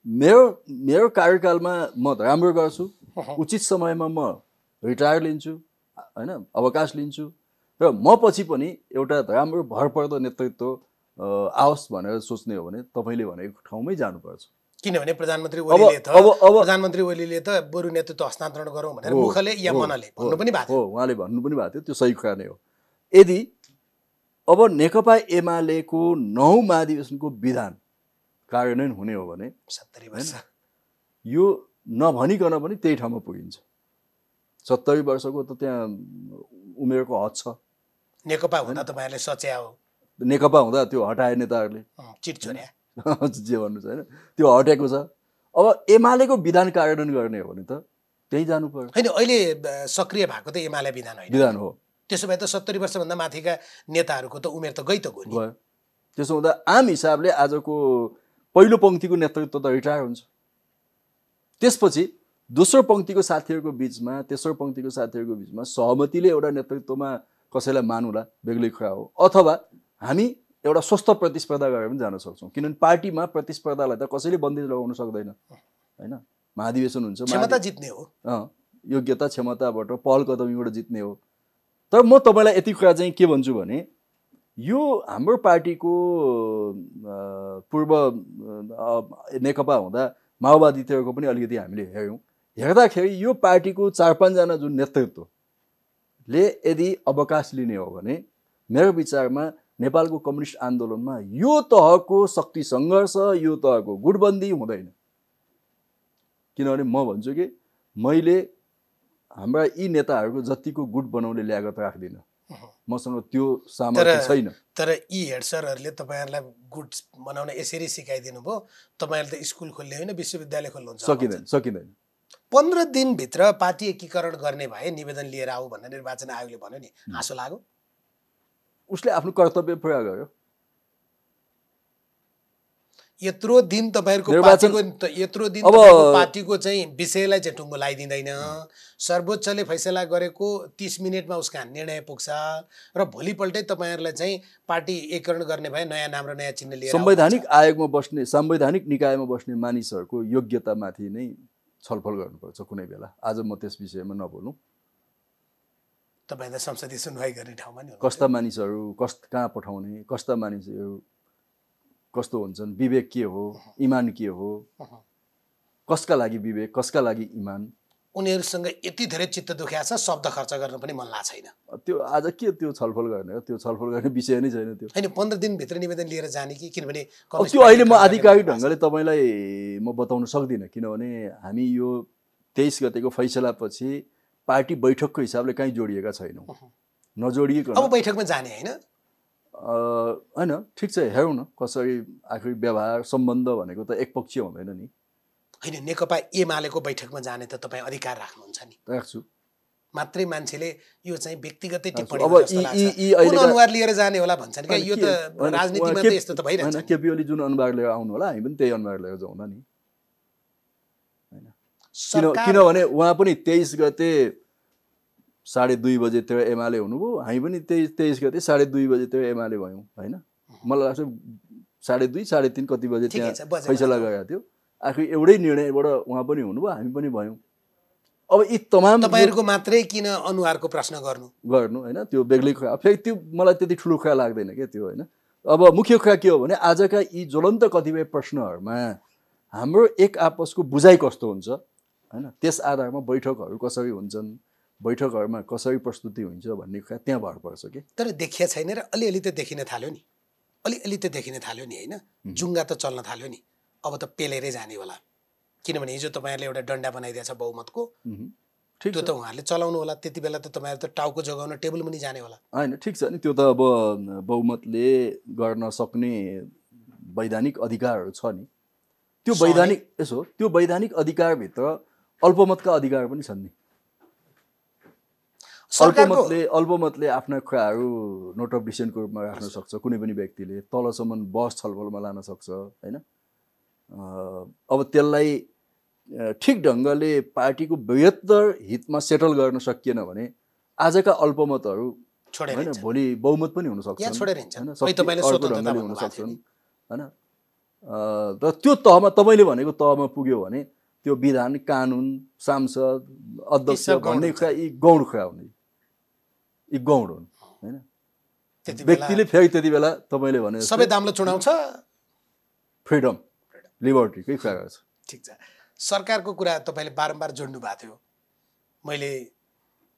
मेरो कार्यकालमा म राम्रो गर्छु, उचित समयमा म रिटायर लिन्छु होइन, अवकाश लिन्छु, र म पछि पनि एउटा राम्रो भरपर्दो नेतृत्व आओस् भनेर सोच्ने हो भने तपाईँले भनेको ठाउँमै जानुपर्छ। किनभने प्रधानमन्त्री ओलीले त बरु नेतृत्व हस्तान्तरण गरौँ भनेर मुखले या मनले भन्नु पनि भएको थियो। उहाँले भन्नु पनि भएको थियो, त्यो सही कुरा नै हो। यदि अब नेकपा एमालेको 9 महाधिवेशनको विधान कार्यान्वयन हुने हो भने 70 वर्ष यो नभनिकन पनि त्यही ठाउँमा पुगिन्छ। 70 वर्षको त त्यहाँ उमेरको हद छ। नेकपा हुँदा तपाईँहरूले सोचे हो, नेकपा हुँदा त्यो हटाए नेताहरूले चिट छोड्या जे भन्नु छ होइन, त्यो हटेको छ। अब एमालेको विधान कार्यान्वयन गर्ने हो भने त त्यही जानु पर्यो होइन। अहिले सक्रिय भएको त एमाले विधान हो। त्यसो भए त 70 वर्षभन्दा माथिका नेताहरूको त उमेर त गयो। त्यसो हुँदा आम हिसाबले आजको पहिलो पङ्क्तिको नेतृत्व त रिटायर हुन्छ। त्यसपछि दोस्रो पङ्क्तिको साथीहरूको बिचमा, तेस्रो पङ्क्तिको साथीहरूको बिचमा सहमतिले एउटा नेतृत्वमा कसैलाई मानुला, बेग्लै कुरा हो। अथवा हामी एउटा स्वस्थ प्रतिस्पर्धा गरेर पनि जान सक्छौँ, किनभने पार्टीमा प्रतिस्पर्धालाई त कसैले बन्देज लगाउन सक्दैन होइन। महाधिवेशन हुन्छ, क्षमता जित्ने हो, योग्यता क्षमताबाट पहल कदमीबाट जित्ने हो। तर म तपाईँलाई यति कुरा चाहिँ के भन्छु भने, यो हाम्रो पार्टीको पूर्व नेकपा हुँदा माओवादीतिरको पनि अलिकति हामीले हेर्दाखेरि यो पार्टीको 4-5 जना जुन नेतृत्वले यदि अवकाश लिने हो भने मेरो विचारमा नेपालको कम्युनिस्ट आन्दोलनमा यो तहको शक्ति सङ्घर्ष, यो तहको गुटबन्दी हुँदैन। किनभने म भन्छु कि मैले हाम्रा यी नेताहरूको जतिको गुट बनाउने ल्यागत राख्दिनँ, मसँग त्यो सामर्थ्य छैन। तर यी हेड सरहरूले तपाईँहरूलाई गुट बनाउन यसरी सिकाइदिनु भयो, तपाईँहरूले त स्कुल खोल्ने होइन विश्वविद्यालय खोल्नुहुन्छ। सकिँदैन। 15 दिनभित्र पार्टी एकीकरण गर्ने भए निवेदन लिएर आऊ भनेर निर्वाचन आयोगले भन्यो नि, हाँसो लाग्यो? उसले आफ्नो कर्तव्य पुरा गर्यो। यत्रो दिन तपाईँहरूको पार्टीको चाहिँ विषयलाई चाहिँ टुङ्गो लगाइदिँदैन। सर्वोच्चले फैसला गरेको 30 मिनटमा उसका निर्णय पुग्छ र भोलिपल्टै तपाईँहरूलाई चाहिँ पार्टी एकीकरण गर्ने भए नयाँ नाम र नयाँ चिन्ह लिएर संवैधानिक आयोगमा बस्ने, संवैधानिक निकायमा बस्ने मानिसहरूको योग्यतामाथि नै छलफल गर्नुपर्छ कुनै बेला। आज म त्यस विषयमा नबोलौँ। तपाईँलाई संसदीय सुनवाई गर्ने ठाउँमा नि कस्ता मानिसहरू कहाँ पठाउने, कस्ता मानिसहरू कस्तो हुन्छन्, विवेक के हो, इमान के हो, कसका लागि विवेक, कसका लागि इमान, उनीहरूसँग यति धेरै चित्त दुख्या छ, शब्द खर्च गर्न पनि मन लाग्छ छैन। त्यो आज के त्यो छलफल गर्ने हो? त्यो छलफल गर्ने विषय नै छैन त्यो। हैन 15 दिनभित्र निवेदन लिएर जाने कि, किनभने त्यो अहिले म आधिकारिक ढङ्गले तपाईँलाई म बताउन सक्दिनँ, किनभने हामी यो 23 गतेको फैसलापछि पार्टी बैठकको हिसाबले कहीँ जोडिएका छैनौँ, नजोडिएको। अब बैठकमा जाने होइन होइन, ठिक छ, हेरौँ न कसरी। आखिर व्यवहार सम्बन्ध भनेको त एकपक्षीय हुँदैन नि। होइन, नेकपा एमालेको बैठकमा जाने त तपाईँ अधिकार राख्नुहुन्छ नि? राख्छु। मात्रै मान्छेले यो चाहिँ व्यक्तिगतै टिप्पणी जस्तो लाग्छ, कुन अनुहार लिएर जाने होला भन्छन् क्या। यो त राजनीतिमा त यस्तो त भइरहेछ। केपी ओली जुन अनुहार लिएर आउनु होला, हामी पनि त्यही अनुहार लिएर जाउँला नि होइन। किनभने उहाँ पनि 23 गते 2:30 बजेतिर एमाले हुनुभयो, हामी पनि 23 गते 2:30 बजेतिर एमाले भयौँ होइन। मलाई लाग्छ 2:30 3:30 कति बजे त्यहाँ फैसला गरेको थियो। आखिर एउटै निर्णयबाट उहाँ पनि हुनुभयो, हामी पनि भयौँ। अब यी तमाम तपाईँहरूको मात्रै किन अनुहारको प्रश्न गर्नु होइन, त्यो बेग्लै कुरा। फेरि त्यो मलाई त्यति ठुलो कुरा लाग्दैन क्या त्यो होइन। अब मुख्य कुरा के हो भने आजका यी ज्वलन्त कतिपय प्रश्नहरूमा हाम्रो एक आपसको बुझाइ कस्तो हुन्छ होइन, त्यस आधारमा बैठकहरू कसरी हुन्छन्, बैठकहरूमा कसरी प्रस्तुति हुन्छ भन्ने कुरा त्यहाँ भर पर्छ कि। तर देखिया छैन र अलिअलि त देखिन थाल्यो नि, अलिअलि त देखिन थाल्यो नि होइन। जुङ्गा त चल्न थाल्यो नि, अब त पेलेरै जाने होला। किनभने हिजो तपाईँहरूले एउटा डन्डा बनाइदिएछ बहुमतको, ठिक त्यो त उहाँहरूले चलाउनु होला, त्यति बेला त तपाईँहरू त टाउको जोगाउन टेबल मुनि जाने होला। होइन ठिक छ नि, त्यो त अब बहुमतले गर्न सक्ने वैधानिक अधिकारहरू छ नि। त्यो वैधानिक यसो त्यो वैधानिक अधिकारभित्र अल्पमतका अधिकार पनि छन् नि। अल्पमतले आफ्ना कुराहरू नोट अफ डिसिजनको रूपमा राख्न सक्छ, कुनै पनि व्यक्तिले तलसम्म बहस छलफलमा लान सक्छ होइन। अब त्यसलाई ठिक ढङ्गले पार्टीको बृहत्तर हितमा सेटल गर्न सकिएन भने आजका अल्पमतहरू होइन भोलि बहुमत पनि हुन सक्छन् होइन, अर्को ढङ्गले हुन सक्छन् होइन। र त्यो तहमा तपाईँले भनेको तहमा पुग्यो भने त्यो विधान, कानुन, सांसद, अध्यक्ष भन्ने कुरा यी गौण कुरा हुन्, यी गौण हुन् होइन। व्यक्तिले फेरि त्यति बेला तपाईँले भने सबै दामले चुनाउँछ, फ्रिडम लिबर्टीकै कुरा गर्छ। ठिक छ, सरकारको कुरा तपाईँले बारम्बार जोड्नु भएको थियो, मैले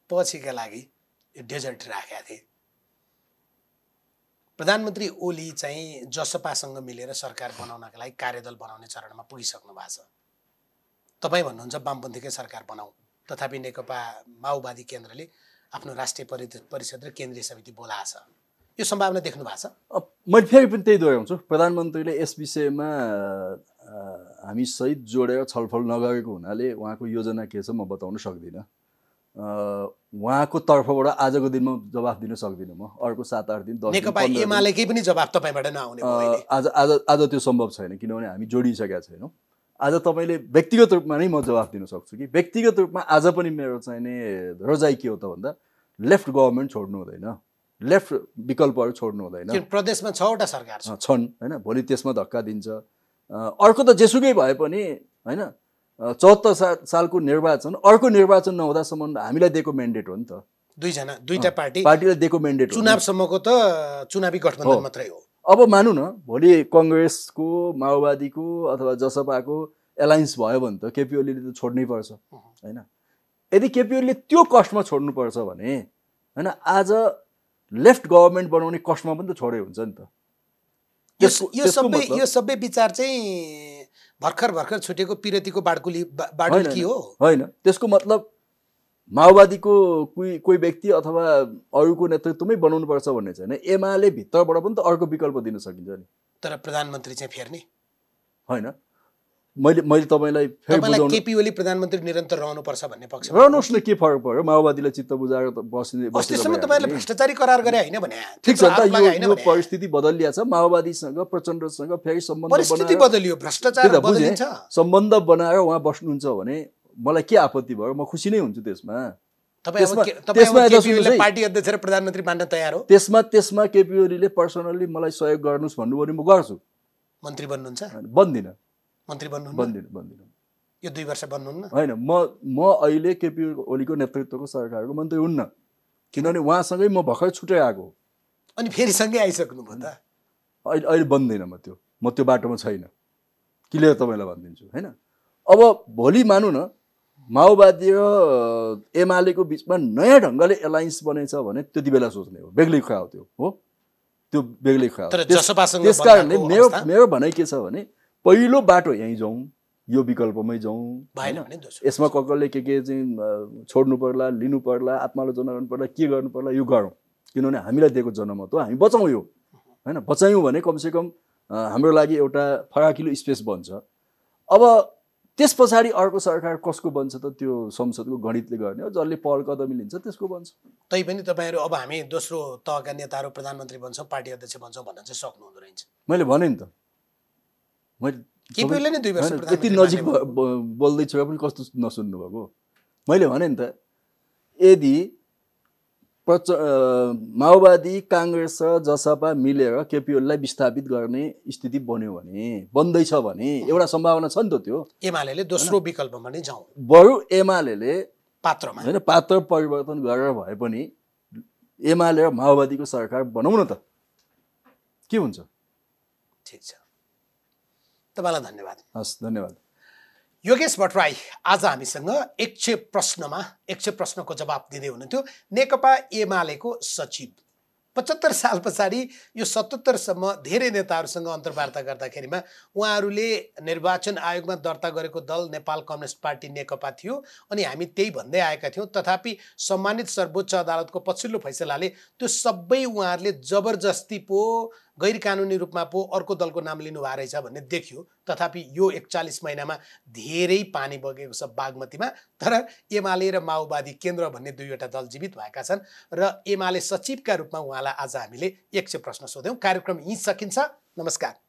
पछिका लागि यो डेजर्ट राखेका थिएँ। प्रधानमन्त्री ओली चाहिँ जसपासँग मिलेर सरकार बनाउनका लागि कार्यदल बनाउने चरणमा पुगिसक्नु भएको छ। तपाईँ भन्नुहुन्छ वामपन्थीकै सरकार बनाऊ, तथापि नेकपा माओवादी केन्द्रले आफ्नो राष्ट्रिय परिषद र केन्द्रीय समिति बोलाएको छ, यो सम्भावना देख्नु भएको छ? मैले फेरि पनि त्यही दोहोऱ्याउँछु, प्रधानमन्त्रीले यस विषयमा हामी सहित जोडेर छलफल नगरेको हुनाले उहाँको योजना के छ म बताउन सक्दिनँ। उहाँको तर्फबाट आजको दिनमा जवाफ दिन सक्दिनँ म। अर्को 7-8 दिन 10 दिन नेकपा एमालेकै पनि जवाफ तपाईँबाट नआउने भयो। आज त्यो सम्भव छैन, किनभने हामी जोडिसकेका छैनौँ। आज तपाईँले व्यक्तिगत रूपमा नै म जवाफ दिन सक्छु कि व्यक्तिगत रूपमा आज पनि मेरो चाहिने रोजाइ के हो त भन्दा लेफ्ट गभर्मेन्ट छोड्नु हुँदैन, लेफ्ट विकल्पहरू छोड्नु हुँदैन। प्रदेशमा 6वटा सरकार छन् होइन, भोलि त्यसमा धक्का दिन्छ। अर्को त जेसुकै भए पनि होइन, 74 सालको निर्वाचन अर्को निर्वाचन नहुँदासम्म हामीलाई दिएको म्यान्डेट हो नि त। दुईटा पार्टीलाई दिएको म्यान्डेट हो, चुनावसम्मको त चुनावी गठबन्धन मात्रै हो। अब मानौँ न भोलि कङ्ग्रेसको, माओवादीको अथवा जसपाको एलायन्स भयो भने त केपी ओलीले त छोड्नै पर्छ होइन। यदि केपी ओलीले त्यो कस्टमा छोड्नुपर्छ भने होइन, आज लेफ्ट गभर्मेन्ट बनाउने कस्टमा पनि त छोडे हुन्छ नि त। यो सबै विचार चाहिँ भर्खर छुटेको पिरतीको बाडकुली हो होइन। त्यसको मतलब माओवादीको कोही व्यक्ति अथवा अरूको नेतृत्वमै बनाउनु पर्छ भन्ने छैन। एमाले भित्रबाट पनि त अर्को विकल्प दिन सकिन्छ नि। तर प्रधानमन्त्री चाहिँ फेर्ने होइन। मैले तपाईँलाई फेरि बुझाउन, केपी ओली प्रधानमन्त्री निरन्तर रहनुपर्छ भन्ने पक्ष रहनुहोस् न, के फरक पर्यो? माओवादीलाई चित्त बुझाएर बस्ने तपाईँहरूले भ्रष्टाचारी करार गरे होइन भने ठिक छ त, यो परिस्थिति बदलिया छ। माओवादीसँग प्रचण्डसँग फेरि परिस्थिति बदलियो, भ्रष्टाचार बदलिन्छ। सम्बन्ध बनाएर उहाँ बस्नुहुन्छ भने मलाई के आपत्ति भयो? म खुसी नै हुन्छु त्यसमा। पार्टी अध्यक्ष र प्रधानमन्त्री मान्न तयार हो? त्यसमा केपी ओलीले पर्सनल्ली मलाई सहयोग गर्नुहोस् भन्नुभयो भने म गर्छु। मन्त्री बन्नुहुन्छ? बन्दिनँ। मन्त्री बन्दिनँ। यो 2 वर्ष बन्नुहुन्न? होइन, म अहिले केपी ओलीको नेतृत्वको सरकारको मन्त्री हुन्न, किनभने उहाँसँगै म भर्खर छुटेर आएको। अनि फेरि सँगै आइसक्नुभयो त? अहिले बन्दैन, म त्यो बाटोमा छैन, क्लियर तपाईँलाई भनिदिन्छु होइन। अब भोलि मानौँ न माओवादी र एमालेको बिचमा नयाँ ढङ्गले एलायन्स बनेछ भने त्यति बेला सोच्ने हो, बेग्लै कुरा हो त्यो। त्यो बेग्लै कुरा हो। त्यस कारणले मेरो भनाइ के छ भने पहिलो बाटो यहीँ जाउँ, यो विकल्पमै जाउँ। यसमा कसले के चाहिँ छोड्नु पर्ला, लिनु पर्ला, आत्मालोचना गर्नु पर्ला, के गर्नु पर्ला यो गरौँ, किनभने हामीलाई दिएको जनमत हो, हामी बचाउँ यो होइन। बचायौँ भने कमसेकम हाम्रो लागि एउटा फराकिलो स्पेस बन्छ। अब त्यस पछाडि अर्को सरकार कसको बन्छ त त्यो संसदको गणितले गर्ने हो, जसले पहल कदमी लिन्छ त्यसको बन्छ। तैपनि तपाईँहरू अब हामी दोस्रो तहका नेताहरू प्रधानमन्त्री बन्छौँ, पार्टी अध्यक्ष बन्छौँ भन्न चाहिँ सक्नुहुँदो रहेछ। मैले भने नि त, केपीओलीले नै 2 वर्ष यति नजिक बोल्दैछु पनि कस्तो नसुन्नु भएको? मैले भने नि त, यदि माओवादी, काङ्ग्रेस र जसपा मिलेर केपी ओलीलाई विस्थापित गर्ने स्थिति बन्यो भने, बन्दैछ भने एउटा सम्भावना छ नि त। त्यो एमाले दोस्रो विकल्पमा नै जाउँ, बरु एमाले पात्रमा होइन, पात्र परिवर्तन गरेर भए पनि एमाले र माओवादीको सरकार बनाउँ न त, के हुन्छ? ठिक छ, तपाईँलाई धन्यवाद। हस्, धन्यवाद। योगेश भट्टराई आज हामीसँग एक प्रश्नको जवाब दिँदै हुनुहुन्थ्यो। नेकपा एमालेको सचिव 75 साल पछाडि यो 77 सम्म धेरै नेताहरूसँग अन्तर्वार्ता गर्दाखेरिमा उहाँहरूले निर्वाचन आयोगमा दर्ता गरेको दल नेपाल कम्युनिस्ट पार्टी नेकपा थियो अनि हामी त्यही भन्दै आएका थियौँ। तथापि सम्मानित सर्वोच्च अदालतको पछिल्लो फैसलाले त्यो सबै उहाँहरूले जबरजस्ती पो गैर कानुनी रूपमा पो अर्को दलको नाम लिनुभएको रहेछ भन्ने देखियो। तथापि यो 41 महिनामा धेरै पानी बगेको छ बागमतीमा। तर एमाले र माओवादी केन्द्र भन्ने दुईवटा दल जीवित भएका छन् र एमाले सचिवका रूपमा उहाँलाई आज हामीले 100 प्रश्न सोध्यौँ। कार्यक्रम यहीँ सकिन्छ। नमस्कार।